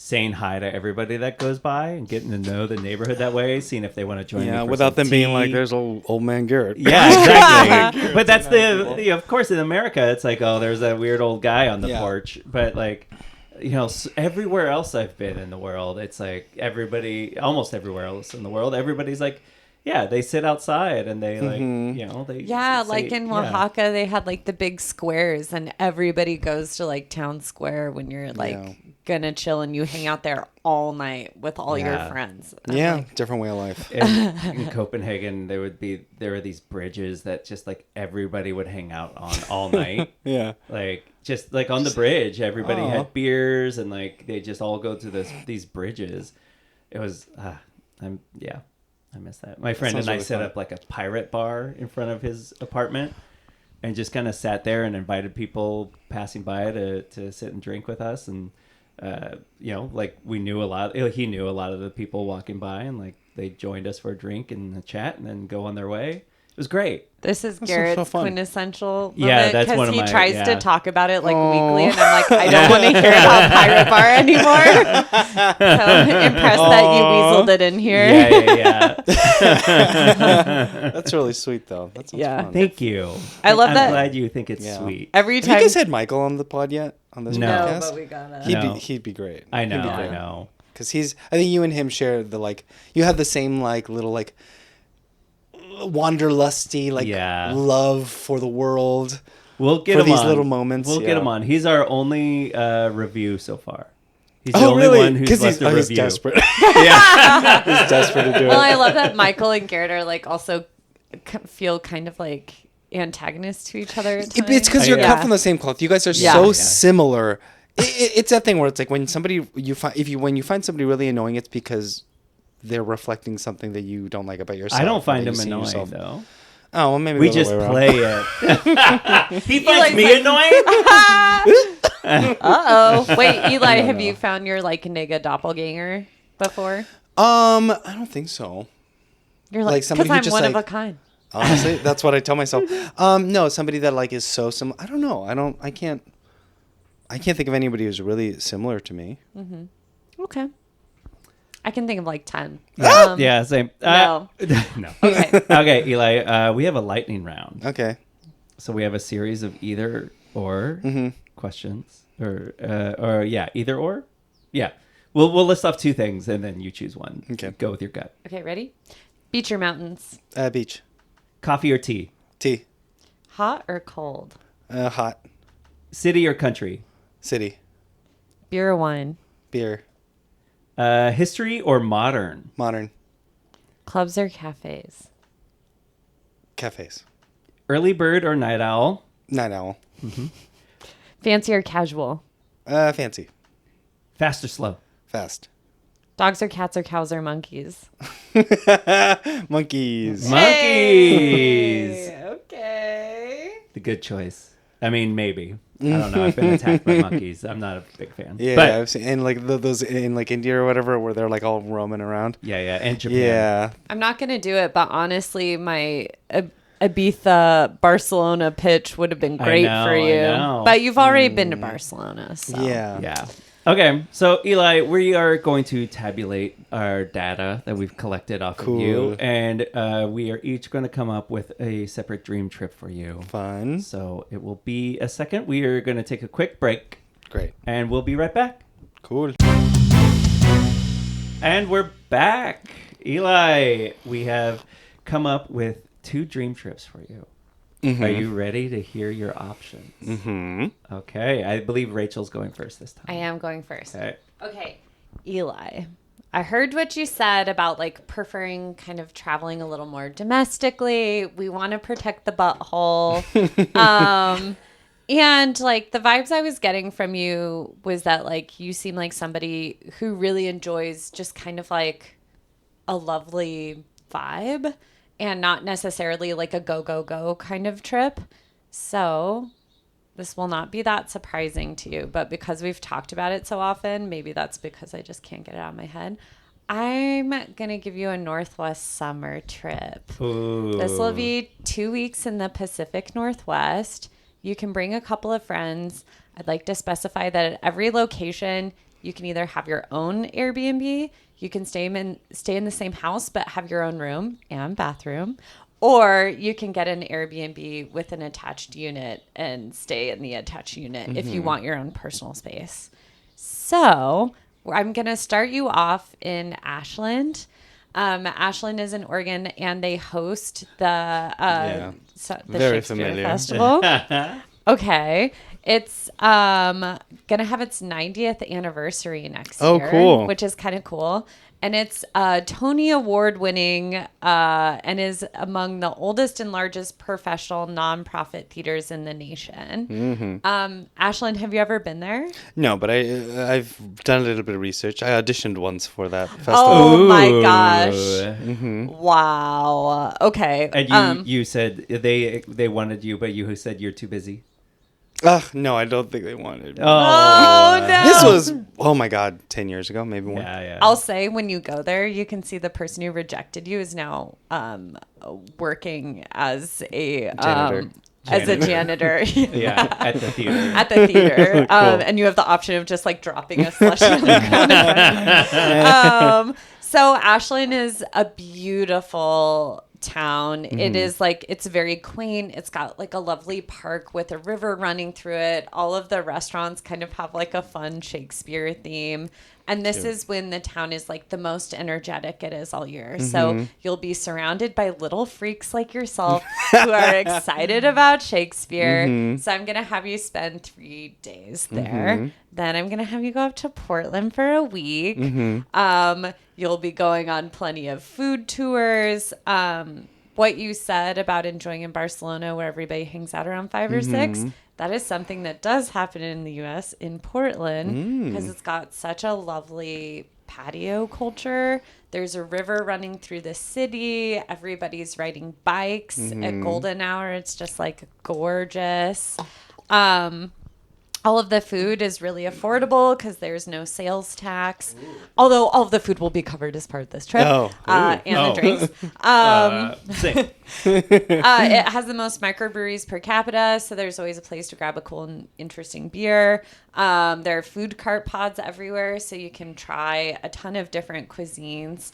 saying hi to everybody that goes by and getting to know the neighborhood that way, seeing if they want to join me for without them tea. being there's old man Garrett. Yeah, exactly. But that's of course in America it's there's that weird old guy on the porch. But everywhere else I've been in the world, it's almost everywhere else in the world, everybody's they sit outside and they they in Oaxaca they had the big squares, and everybody goes to town square when you're gonna chill, and you hang out there all night with all your friends. Different way of life. In Copenhagen there were these bridges that just everybody would hang out on all night. Yeah. Just on the bridge everybody had beers, and they just all go to these bridges. It was I miss that. My friend and I set up a pirate bar in front of his apartment and just kind of sat there and invited people passing by to sit and drink with us. And, we knew a lot. He knew a lot of the people walking by, and they joined us for a drink and a chat and then go on their way. It was great. This is Garrett's quintessential moment. Yeah, that's one of my... Because he tries to talk about it weekly, and I'm I don't want to hear about Pirate Bar anymore. So impressed that you weaseled it in here. Yeah. That's really sweet, though. That sounds fun. Thank you. I love that. I'm glad you think it's sweet. Every time... Have you guys had Michael on the pod yet? On this podcast? No, but we gotta... He'd be great. I know. Because I think you and him share you have the same little wanderlusty love for the world. We'll get for him these on. little moments. We'll yeah. get him on. He's our only review so far. He's the Oh, only really? one who's Because left a he's review. desperate. Yeah. He's desperate to do Well, it. I love that Michael and Garrett are like also feel kind of like antagonists to each other at times. It's because you're Yeah. cut from the same cloth. You guys are Yeah. so Yeah. similar. It's that thing where it's like when somebody when you find somebody really annoying, it's because they're reflecting something that you don't like about yourself. I don't find that him you see in annoying yourself. though. Oh, well, maybe We the other just way around. play it. He finds Eli's me like- annoying. Uh-oh. Wait, Eli, have you found your like nigga doppelganger before? I don't think so. You're Like like, somebody because who I'm just, one of like- a kind. Honestly, that's what I tell myself. No, somebody that like is so similar. I don't know. I can't think of anybody who's really similar to me. Okay. I can think of like 10. Yeah, same. No. No. Okay. Okay, Eli. We have a lightning round. Okay. So we have a series of either or questions, or yeah, either or. Yeah, we'll list off two things and then you choose one. Okay. Go with your gut. Okay, ready? Beach or mountains? Beach. Coffee or tea? Tea. Hot or cold? Hot. City or country? City. Beer or wine? Beer. History or modern? Modern. Clubs or cafes? Cafes. Early bird or night owl? Night owl. Fancy or casual? Fancy. Fast or slow? Fast. Dogs or cats or cows or monkeys? Monkeys. Monkeys. Okay. The good choice. I mean, maybe. I don't know. I've been attacked by monkeys. I'm not a big fan. Yeah, But, I've seen and like those in like India or whatever where they're like all roaming around. yeah. And Japan. Yeah. I'm not going to do it, but honestly, my Ibiza Barcelona pitch would have been great know, for I you. know. But you've already been to Barcelona. So. Yeah. Yeah. Okay, so Eli, we are going to tabulate our data that we've collected off of you, Cool. and we are each going to come up with a separate dream trip for you. Fun. So it will be a second. We are going to take a quick break, Great. and we'll be right back. Cool. And we're back. Eli, we have come up with 2 dream trips for you. Are you ready to hear your options? Mm-hmm. Okay, I believe Rachel's going first this time. I am going first. Okay. Eli, I heard what you said about like preferring kind of traveling a little more domestically. We want to protect the butthole. And like the vibes I was getting from you was that like you seem like somebody who really enjoys just kind of like a lovely vibe and not necessarily like a go, go, go kind of trip. So this will not be that surprising to you, but because we've talked about it so often, maybe that's because I just can't get it out of my head. I'm going to give you a Northwest summer trip. Ooh. This will be 2 weeks in the Pacific Northwest. You can bring a couple of friends. I'd like to specify that at every location, you can either have your own Airbnb, you can stay in the same house but have your own room and bathroom, or you can get an Airbnb with an attached unit and stay in the attached unit if you want your own personal space. So I'm going to start you off in Ashland. Ashland is in Oregon, and they host the Very Shakespeare familiar. Festival. Okay. It's gonna have its 90th anniversary next year. Oh, cool. Which is kind of cool. And it's Tony Award winning and is among the oldest and largest professional nonprofit theaters in the nation. Ashland, have you ever been there? No, but I've done a little bit of research. I auditioned once for that festival. Oh my gosh. Ooh. Wow. Okay. And you said they wanted you, but you said you're too busy. No, I don't think they wanted me. Oh no. This was, oh my God, 10 years ago, maybe more. Yeah. I'll say when you go there, you can see the person who rejected you is now working as a Janitor. as a janitor. Yeah, at the theater. At the theater. And you have the option of just like dropping a slush on the ground. So Ashland is a beautiful town. It is like, it's very quaint. It's got like a lovely park with a river running through it. All of the restaurants kind of have like a fun Shakespeare theme. And this is when the town is like the most energetic it is all year. So you'll be surrounded by little freaks like yourself who are excited about Shakespeare. So I'm going to have you spend 3 days there. Then I'm going to have you go up to Portland for a week. You'll be going on plenty of food tours. What you said about enjoying in Barcelona where everybody hangs out around 5 or 6, that is something that does happen in the U.S. in Portland because it's got such a lovely patio culture. There's a river running through the city. Everybody's riding bikes at golden hour. It's just like gorgeous. All of the food is really affordable because there's no sales tax. Although all of the food will be covered as part of this trip. And the drinks. It has the most microbreweries per capita, so there's always a place to grab a cool and interesting beer. There are food cart pods everywhere, so you can try a ton of different cuisines.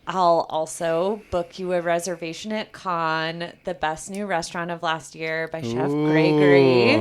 I'll also book you a reservation at Con, the best new restaurant of last year by Chef Gregory,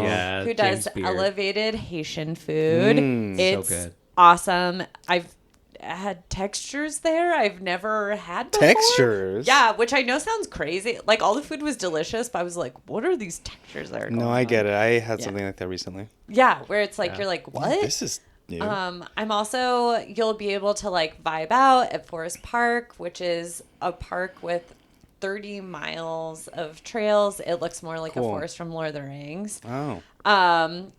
who does elevated Haitian food. It's so good. Awesome. I've had textures there I've never had before. Textures? Yeah, which I know sounds crazy. Like, all the food was delicious, but I was like, what are these textures that are going on? No, I get it. I had something like that recently. Yeah, where it's like, you're like, what? This is... Yeah. I'm also, you'll be able to like vibe out at Forest Park, which is a park with 30 miles of trails. It looks more like a forest from Lord of the Rings. Oh.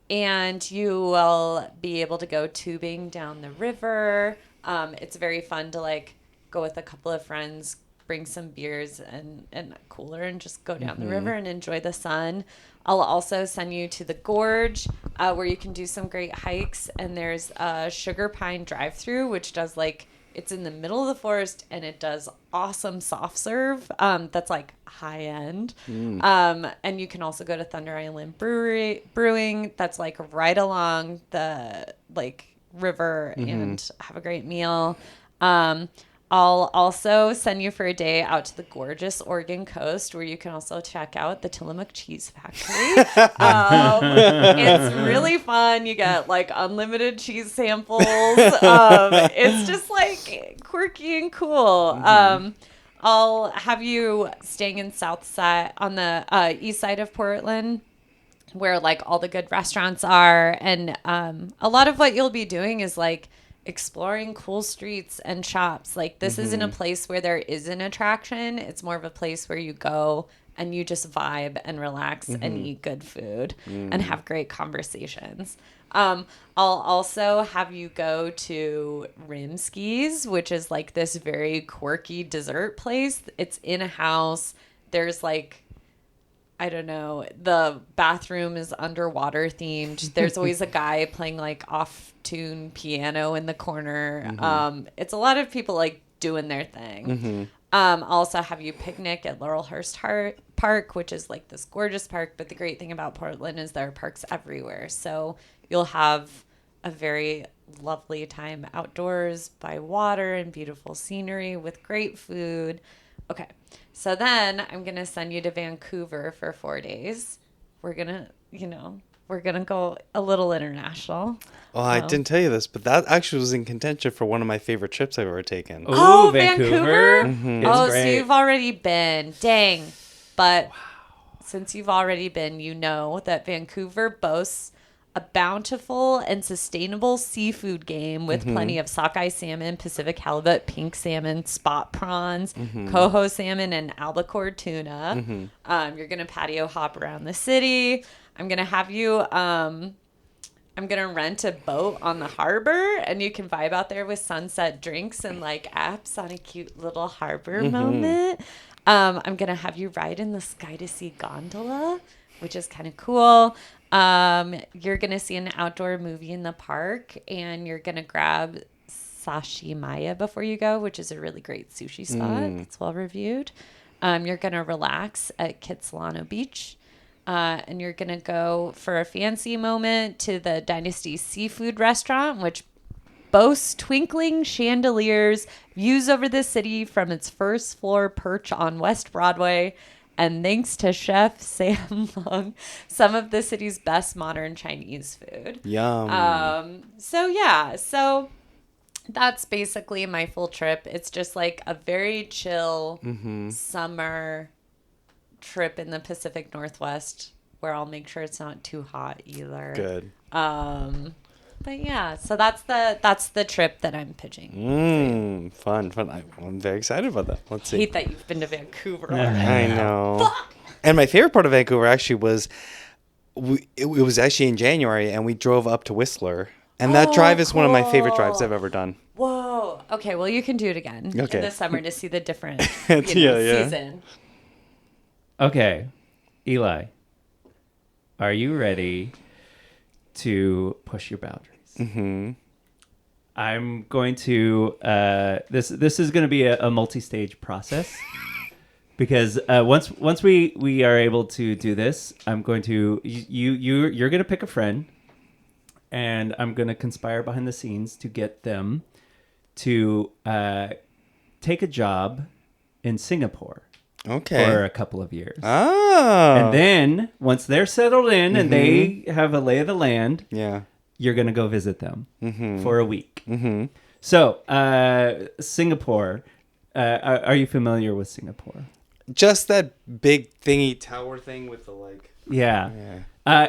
And you will be able to go tubing down the river. It's very fun to like go with a couple of friends, bring some beers and a cooler and just go down the river and enjoy the sun. I'll also send you to the Gorge where you can do some great hikes. And there's a Sugar Pine drive-through, which does like, it's in the middle of the forest and it does awesome soft serve that's like high end. And you can also go to Thunder Island Brewing that's like right along the like river and have a great meal. I'll also send you for a day out to the gorgeous Oregon coast where you can also check out the Tillamook Cheese Factory. It's really fun. You get like unlimited cheese samples. It's just like quirky and cool. I'll have you staying in South Side on the east side of Portland, where like all the good restaurants are. And a lot of what you'll be doing is like exploring cool streets and shops. Like this isn't a place where there is an attraction. It's more of a place where you go and you just vibe and relax and eat good food and have great conversations. I'll also have you go to Rimsky's, which is like this very quirky dessert place. It's in a house. There's like, I don't know, the bathroom is underwater themed. There's always a guy playing like off-tune piano in the corner. It's a lot of people like doing their thing. I'll also have you picnic at Laurelhurst Park, which is like this gorgeous park. But the great thing about Portland is there are parks everywhere. So you'll have a very lovely time outdoors by water and beautiful scenery with great food. Okay. So then I'm going to send you to Vancouver for 4 days. We're going to go a little international. Well, I didn't tell you this, but that actually was in contention for one of my favorite trips I've ever taken. Oh, Vancouver? Oh, so you've already been. Dang. But since you've already been, you know that Vancouver boasts a bountiful and sustainable seafood game with plenty of sockeye salmon, Pacific halibut, pink salmon, spot prawns, coho salmon, and albacore tuna. You're going to patio hop around the city. I'm going to have you, I'm going to rent a boat on the harbor and you can vibe out there with sunset drinks and like apps on a cute little harbor moment. I'm going to have you ride in the Sky to Sea gondola, which is kind of cool. You're going to see an outdoor movie in the park and you're going to grab Sashimaya before you go, which is a really great sushi spot. It's well reviewed. You're going to relax at Kitsilano Beach. And you're going to go for a fancy moment to the Dynasty Seafood Restaurant, which boasts twinkling chandeliers, views over the city from its first floor perch on West Broadway, and thanks to Chef Sam Long, some of the city's best modern Chinese food. Yum. So that's basically my full trip. It's just like a very chill summer trip in the Pacific Northwest where I'll make sure it's not too hot either. Good. But yeah, so that's the trip that I'm pitching. Fun. I'm very excited about that. Let's see. I hate that you've been to Vancouver already. I know. And my favorite part of Vancouver actually was, it was actually in January, and we drove up to Whistler. And that drive is one of my favorite drives I've ever done. Whoa. Okay, well, you can do it again in the summer to see the different season. Okay, Eli, are you ready to push your boundaries? Mm-hmm. I'm going to this is going to be a multi-stage process because once we are able to do this, I'm going to you're going to pick a friend, and I'm going to conspire behind the scenes to get them to take a job in Singapore. Okay. For a couple of years. Oh. And then once they're settled in and they have a lay of the land, you're going to go visit them for a week. Mm-hmm. So, Singapore, are you familiar with Singapore? Just that big thingy tower thing with the like. Yeah.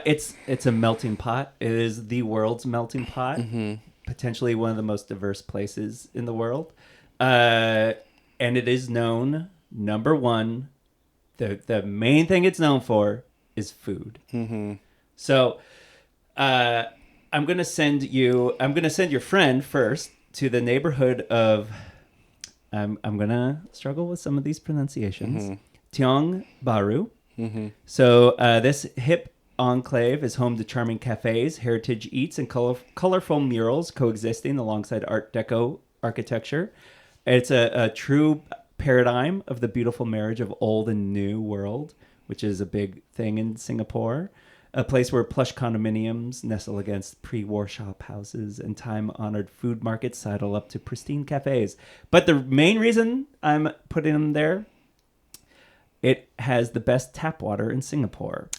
It's a melting pot. It is the world's melting pot. Potentially one of the most diverse places in the world. And it is known... Number one, the main thing it's known for is food. So, I'm gonna send your friend first to the neighborhood of. I'm gonna struggle with some of these pronunciations. Tiong Bahru. So this hip enclave is home to charming cafes, heritage eats, and colorful murals coexisting alongside Art Deco architecture. It's a true paradigm of the beautiful marriage of old and new world, which is a big thing in Singapore. A place where plush condominiums nestle against pre-war shop houses and time-honored food markets sidle up to pristine cafes. But the main reason I'm putting them there, it has the best tap water in Singapore.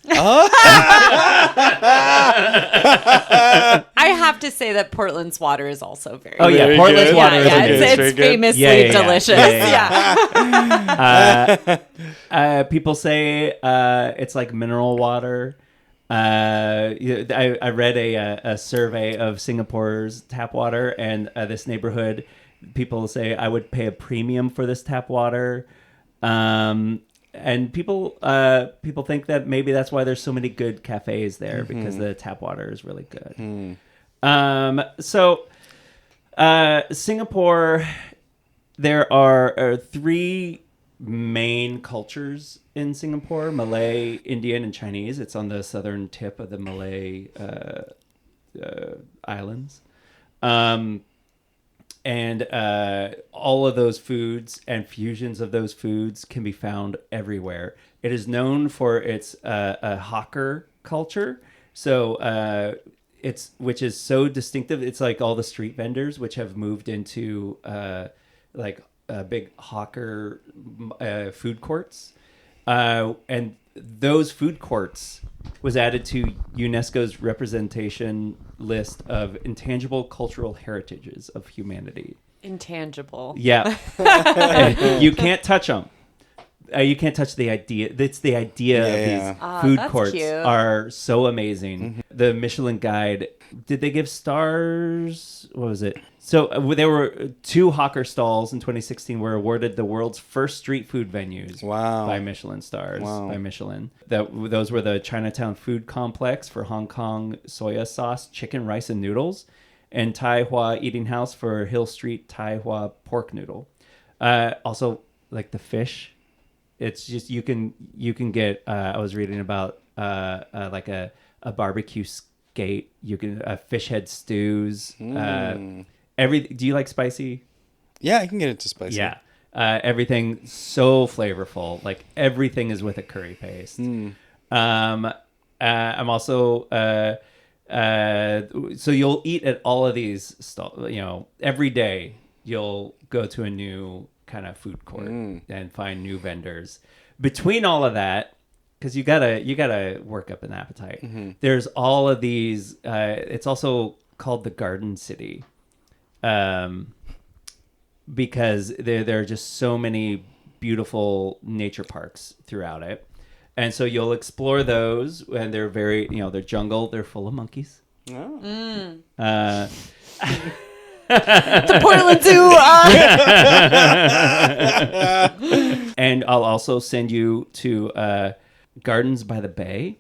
I have to say that Portland's water is also very Oh, yeah. Portland's water is it's famously delicious. People say it's like mineral water. I read a survey of Singapore's tap water, and this neighborhood, people say I would pay a premium for this tap water. And people think that maybe that's why there's so many good cafes there, because the tap water is really good. Singapore, there are three main cultures in Singapore: Malay, Indian, and Chinese. It's on the southern tip of the Malay islands. And all of those foods and fusions of those foods can be found everywhere. It is known for its hawker culture. So which is so distinctive. It's like all the street vendors, which have moved into big hawker food courts. And those food courts was added to UNESCO's representation list of intangible cultural heritages of humanity. Intangible. Yeah. You can't touch them. You can't touch the idea. It's the idea of these food courts cute. Are so amazing. The Michelin Guide, did they give stars? What was it? So there were 2 hawker stalls in 2016 were awarded the world's first street food venues by Michelin stars, by Michelin. Those were the Chinatown Food Complex for Hong Kong soya sauce, chicken, rice, and noodles, and Tai Hua Eating House for Hill Street Tai Hua pork noodle. Also, like the fish, it's just you can get. I was reading about like a barbecue skate. You can fish head stews. Do you like spicy? Yeah, I can get into spicy. Yeah. Everything so flavorful. Like everything is with a curry paste. I'm also so you'll eat at all of these stalls, every day you'll go to a new kind of food court and find new vendors. Between all of that, because you gotta work up an appetite. There's all of these. It's also called the Garden City, because there are just so many beautiful nature parks throughout it, and so you'll explore those, and they're very, they're jungle. They're full of monkeys. Oh. The Portland Zoo. And I'll also send you to Gardens by the Bay,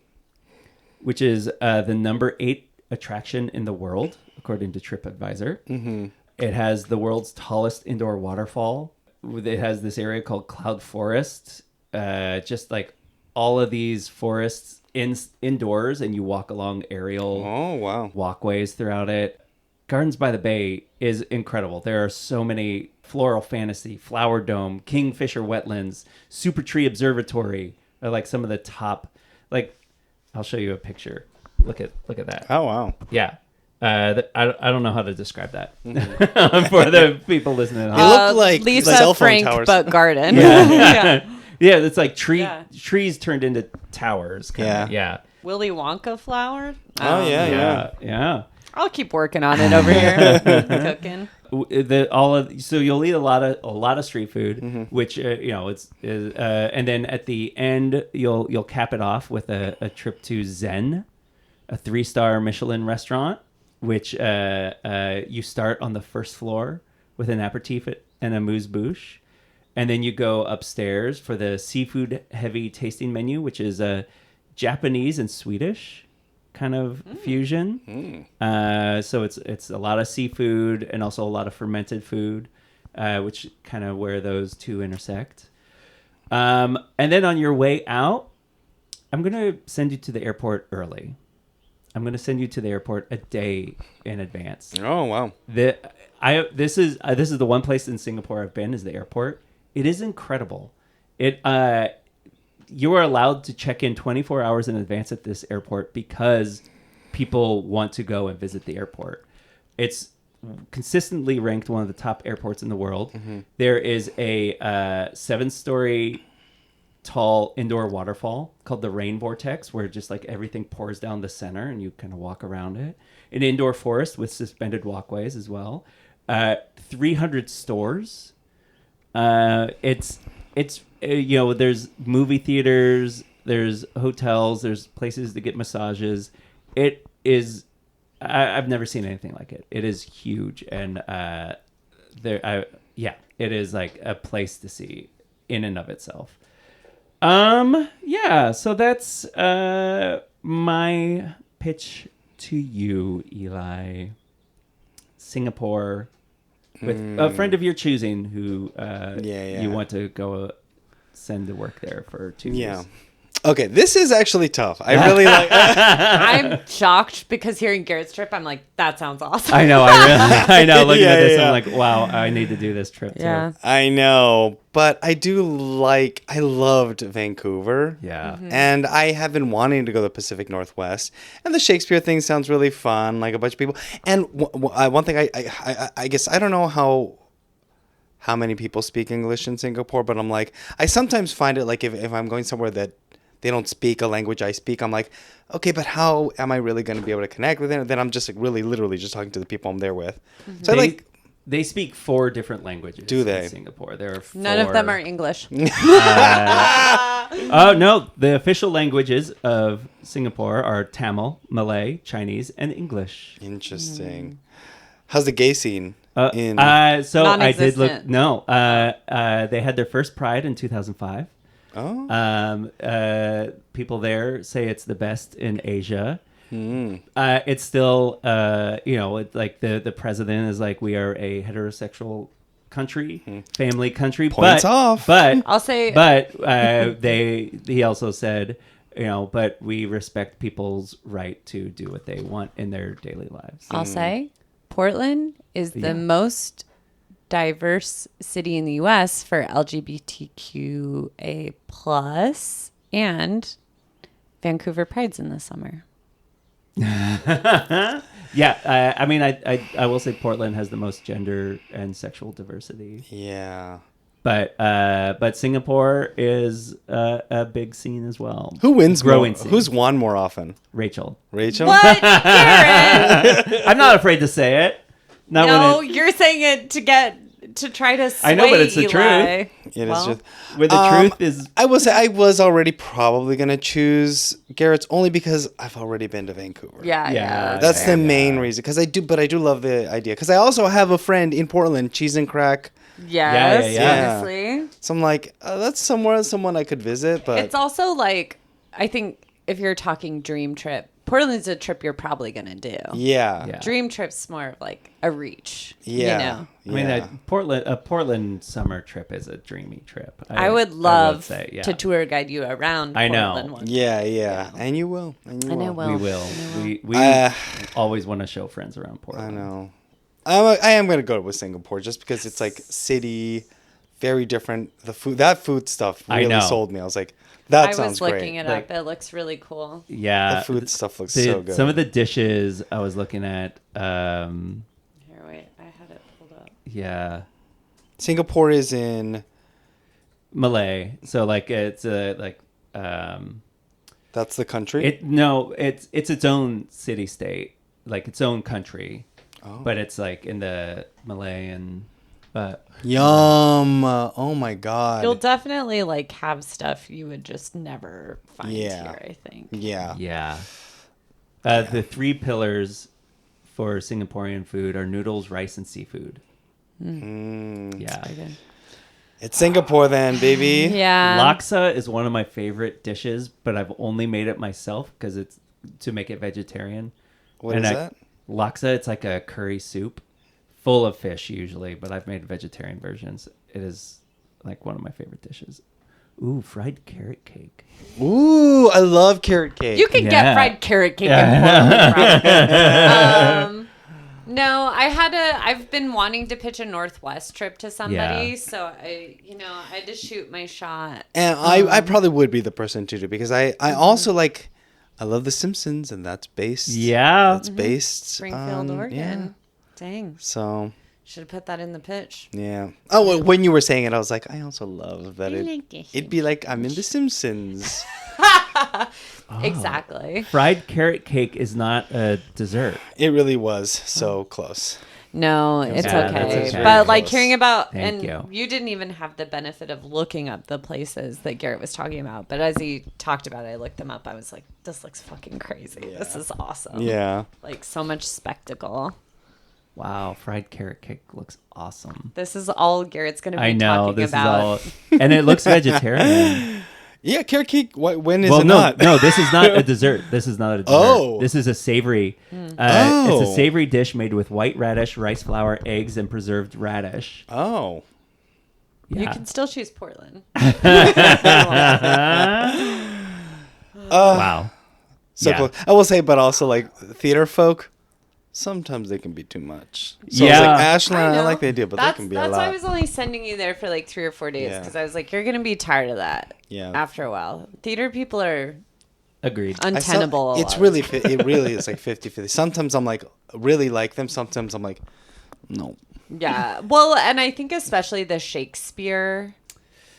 which is the number 8 attraction in the world, according to TripAdvisor. Mm-hmm. It has the world's tallest indoor waterfall. It has this area called Cloud Forest, just like all of these forests indoors, and you walk along aerial walkways throughout it. Gardens by the Bay is incredible. There are so many: Floral Fantasy, Flower Dome, Kingfisher Wetlands, Super Tree Observatory are like some of the top. Like, I'll show you a picture. Look at that. Oh, wow. Yeah. I don't know how to describe that for the people listening. They look like Lisa cell phone Frank, towers. but garden. Yeah. Yeah, it's like trees turned into towers. Kinda. Yeah. Willy Wonka flower. Oh, yeah. I'll keep working on it over here. Cooking. So you'll eat a lot of street food, which and then at the end you'll cap it off with a trip to Zen, a 3-star Michelin restaurant, which you start on the first floor with an aperitif and a amuse-bouche, and then you go upstairs for the seafood heavy tasting menu, which is a Japanese and Swedish kind of fusion. So it's a lot of seafood and also a lot of fermented food, which kind of where those two intersect. And then on your way out, I'm going to send you to the airport early. I'm going to send you to the airport a day in advance. Oh, wow. This is the one place in Singapore I've been, is the airport. It is incredible. You are allowed to check in 24 hours in advance at this airport because people want to go and visit the airport. It's consistently ranked one of the top airports in the world. There is a 7-story tall indoor waterfall called the Rain Vortex, where just like everything pours down the center and you kind of walk around it. An indoor forest with suspended walkways as well. 300 stores. It's there's movie theaters, there's hotels, there's places to get massages. It is, I've never seen anything like it. It is huge, and it is like a place to see in and of itself. So that's my pitch to you, Eli. Singapore, with a friend of your choosing who you want to go send to work there for 2 years. Yeah. Okay, this is actually tough. I really like. I'm shocked because hearing Garrett's trip, I'm like, that sounds awesome. I know. I know. Looking at this, I'm like, wow, I need to do this trip too. I know, but I loved Vancouver. Yeah. And I have been wanting to go to the Pacific Northwest, and the Shakespeare thing sounds really fun, like a bunch of people. And one thing I guess I don't know how many people speak English in Singapore, but I'm like, I sometimes find it like if I'm going somewhere that they don't speak a language I speak, I'm like, okay, but how am I really going to be able to connect with it? And then I'm just like really literally just talking to the people I'm there with. So they speak 4 different languages. Do they? In Singapore? There are 4. None of them are English. Oh no, the official languages of Singapore are Tamil, Malay, Chinese, and English. Interesting. How's the gay scene? So I did look. No, they had their first Pride in 2005. Oh. People there say it's the best in Asia. It's still, it's like the president is like, we are a heterosexual country, family country. Points off. But I'll say. But he also said, but we respect people's right to do what they want in their daily lives. I'll say, Portland is the most diverse city in the U.S. for LGBTQA+, and Vancouver Pride's in the summer. Yeah, I mean, I will say Portland has the most gender and sexual diversity. Yeah. But Singapore is a big scene as well. Who wins Growing more? scene. Who's won more often? Rachel. Rachel? What, Garrett? I'm not afraid to say it. Not No, when you're saying it to try to sway I know, but it's the Eli. truth. It is just. Where the truth is. I will say I was already probably going to choose Garrett's only because I've already been to Vancouver. Yeah. That's the main reason. Because I do love the idea. Because I also have a friend in Portland, Cheese and Crack. Yes, Yeah. honestly. So I'm like, that's someone I could visit. But It's also like, I think if you're talking dream trip, Portland's a trip you're probably going to do. yeah. Dream trip's more of like a reach. Yeah. You know? I mean, a Portland summer trip is a dreamy trip. I would love say, yeah. to tour guide you around I know. Portland one. Yeah. And you will. And I will. We will. We always want to show friends around Portland. I know. I am going to go with Singapore just because it's like city, very different. The food, that food stuff really sold me. I was like, that sounds great. I was looking it up. It looks really cool. Yeah. The food stuff looks so good. Some of the dishes I was looking at. Here, wait. I had it pulled up. Yeah. Singapore is in Malay. So like it's that's the country. It's its own city state, like its own country. Oh. But it's like in the Malayan. Yum! Oh my god. You'll definitely like have stuff you would just never find Yeah. here, I think. Yeah. Yeah. The three pillars for Singaporean food are noodles, rice, and seafood. Yeah. It's Singapore then, baby. Yeah. Laksa is one of my favorite dishes, but I've only made it myself because it's to make it vegetarian. What is that? Laksa, it's like a curry soup full of fish usually, but I've made vegetarian versions. It is like one of my favorite dishes. Ooh, fried carrot cake. Ooh, I love carrot cake. You can get fried carrot cake in Portland, probably. No, I've been wanting to pitch a Northwest trip to somebody, so I had to shoot my shot. And I probably would be the person to do because I also like, I love The Simpsons and that's based. Yeah. That's based. Springfield, Oregon. Yeah. Dang. So. Should have put that in the pitch. Yeah. Oh, well, when you were saying it, I was like, I also love that it'd be like I'm in The Simpsons. Exactly. Fried carrot cake is not a dessert. It really was so close. No, it's Yeah, okay. that's okay. But like Close. hearing about, Thank and you. didn't even have the benefit of looking up the places that Garrett was talking about. But as he talked about it, I looked them up. I was like, this looks fucking crazy. This is awesome. Yeah. Like so much spectacle. Wow, fried carrot cake looks awesome. This is all Garrett's going to be I know talking this about. is all, and it looks vegetarian. Yeah, carrot cake. When is Well, it no, not? no, this is not a dessert. This is not a dessert. Oh. This is a savory. It's a savory dish made with white radish, rice flour, eggs, and preserved radish. Oh. Yeah. You can still choose Portland. Wow. So Yeah. close. I will say, but also like theater folk, sometimes they can be too much. So Yeah. it's like Ashland, I know. like the idea, but that can be a That's lot. why I was only sending you there for like 3 or 4 days Yeah. because I was like, you're going to be tired of that. Yeah. After a while, theater people are Agreed. untenable. a It's lot. really, it really is like 50-50. Sometimes I'm like, really like them. Sometimes I'm like, no. Yeah. Well, and I think especially the Shakespeare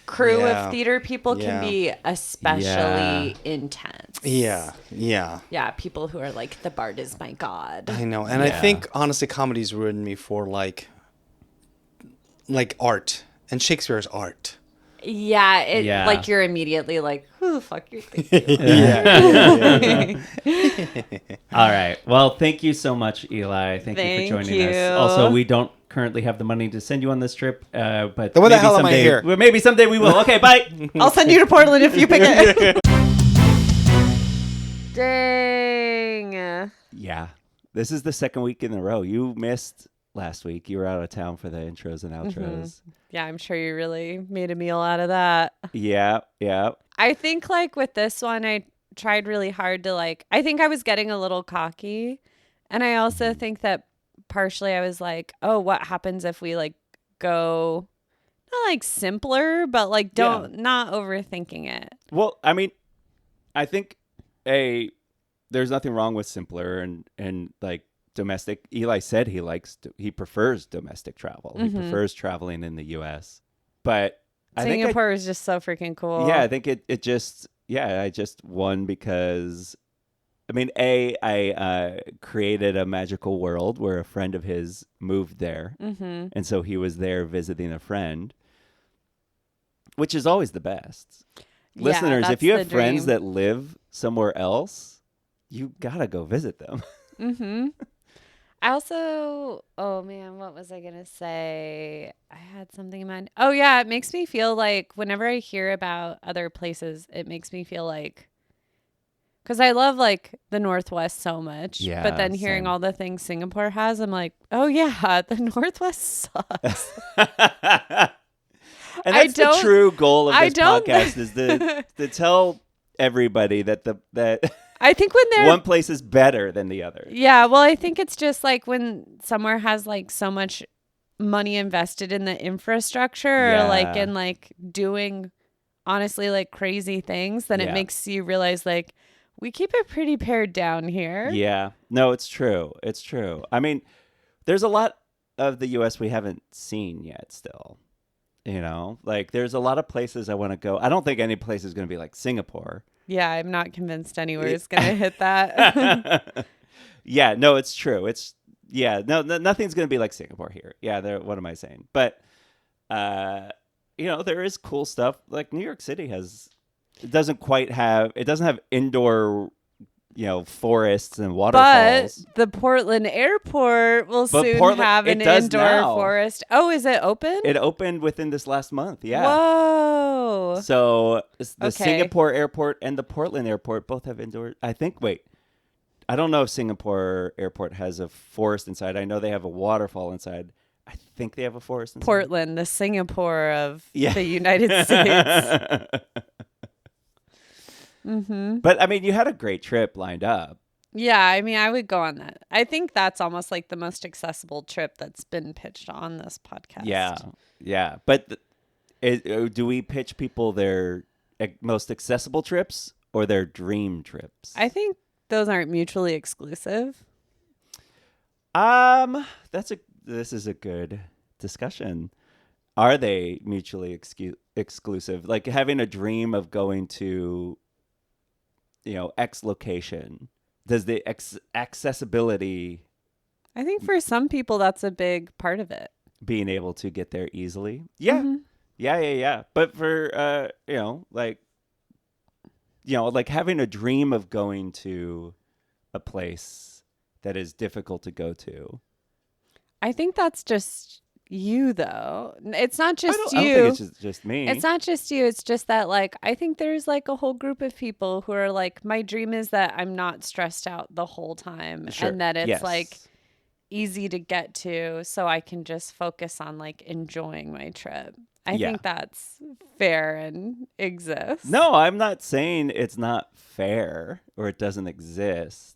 crew Yeah. of theater people can Yeah. be especially intense. Yeah. Yeah. Yeah, people who are like, the bard is my god. I know. And I Yeah. think, honestly, comedy's ruined me for like art. And Shakespeare's art. Yeah, Yeah. like you're immediately like, who the fuck you think? All right. Well, thank you so much, Eli. Thank you Thank for joining you. us. Also, we don't currently have the money to send you on this trip, but Then what the maybe hell am I someday- here? well, maybe someday we will. Okay, bye. I'll send you to Portland if you pick it. Dang. Yeah. This is the second week in a row. You missed last week. You were out of town for the intros and outros. Yeah, I'm sure you really made a meal out of that. Yeah. Yeah. I think like with this one, I tried really hard to like, I think I was getting a little cocky. And I also think that partially I was like, oh, what happens if we like go not like simpler, but like not overthinking it. Well, I mean, I think there's nothing wrong with simpler and like domestic. Eli said he prefers domestic travel. He prefers traveling in the U.S. But Singapore is just so freaking cool. Yeah, I think it just, I just won because, I mean, I created a magical world where a friend of his moved there. And so he was there visiting a friend, which is always the best. Yeah, Listeners, if you have dream. friends that live somewhere else, you got to go visit them. I also, oh man, what was I going to say? I had something in mind. Oh yeah, it makes me feel like whenever I hear about other places, it makes me feel like, because I love like the Northwest so much. Yeah, but then hearing all the things Singapore has, I'm like, oh yeah, the Northwest sucks. And that's the true goal of this podcast is to tell everybody that I think when they're one place is better than the other. Yeah, well, I think it's just like when somewhere has like so much money invested in the infrastructure or like in like doing honestly like crazy things, then it makes you realize like we keep it pretty pared down here. Yeah. No, it's true. It's true. I mean, there's a lot of the US we haven't seen yet still. You know, like there's a lot of places I want to go. I don't think any place is going to be like Singapore. Yeah, I'm not convinced anywhere is going to hit that. Yeah, no, it's true. No, nothing's going to be like Singapore here. Yeah, what am I saying? But, there is cool stuff. Like New York City it doesn't have indoor, forests and waterfalls. But the Portland airport will soon have an indoor forest. Oh, is it open? It opened within this last month. Yeah. Whoa. So the Singapore airport and the Portland airport both have indoor. I don't know if Singapore airport has a forest inside. I know they have a waterfall inside. I think they have a forest inside. Portland, the Singapore of the United States. But I mean, you had a great trip lined up. Yeah, I mean, I would go on that. I think that's almost like the most accessible trip that's been pitched on this podcast. Yeah. But do we pitch people their most accessible trips or their dream trips? I think those aren't mutually exclusive. This is a good discussion. Are they mutually exclusive? Like having a dream of going to X location, does the accessibility, I think for some people that's a big part of it, being able to get there easily. Yeah. But for like having a dream of going to a place that is difficult to go to, I think that's just you, though. It's not just you. I don't think it's just me. It's not just you. It's just that, like, I think there's like a whole group of people who are like, my dream is that I'm not stressed out the whole time, and that it's like easy to get to, so I can just focus on like enjoying my trip. I think that's fair and exists. No, I'm not saying it's not fair or it doesn't exist.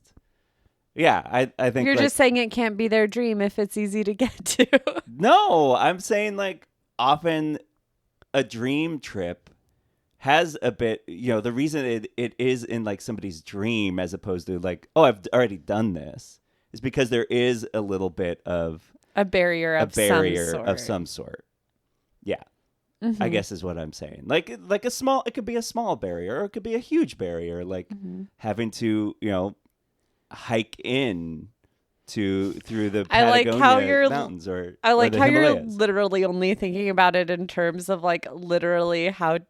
Yeah, I think you're just saying it can't be their dream if it's easy to get to. No, I'm saying like often a dream trip has a bit, the reason it is in like somebody's dream as opposed to like, oh, I've already done this, is because there is a little bit of a barrier of some sort. Yeah. I guess is what I'm saying. Like it could be a small barrier or it could be a huge barrier, like having to, hike in through the Patagonia mountains or I like or the how Himalayas. You're literally only thinking about it in terms of like literally how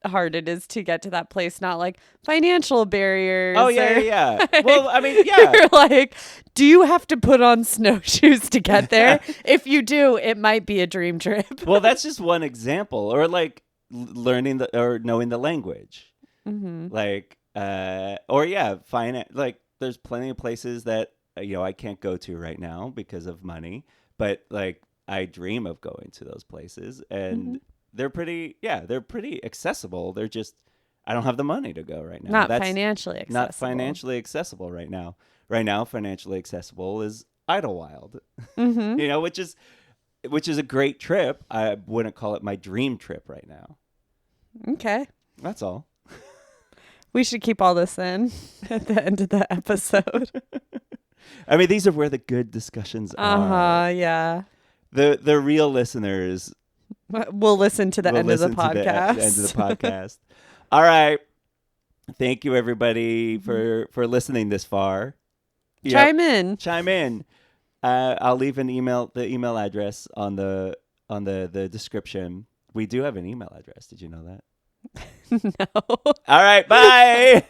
hard it is to get to that place, not like financial barriers. Oh yeah. Well, I mean, yeah. You're like, do you have to put on snowshoes to get there? If you do, it might be a dream trip. Well, that's just one example. Or like learning or knowing the language. Like like there's plenty of places that I can't go to right now because of money, but like I dream of going to those places, and they're pretty accessible. They're just I don't have the money to go right now. Not financially accessible right now. Right now, financially accessible is Idlewild, which is a great trip. I wouldn't call it my dream trip right now. Okay, that's all. We should keep all this in at the end of the episode. I mean, these are where the good discussions are. Yeah. The real listeners We'll listen to the will end of the listen to podcast. the end of the podcast. All right. Thank you, everybody, for listening this far. Chime in. Chime in. I'll leave the email address on the description. We do have an email address. Did you know that? No. All right. Bye.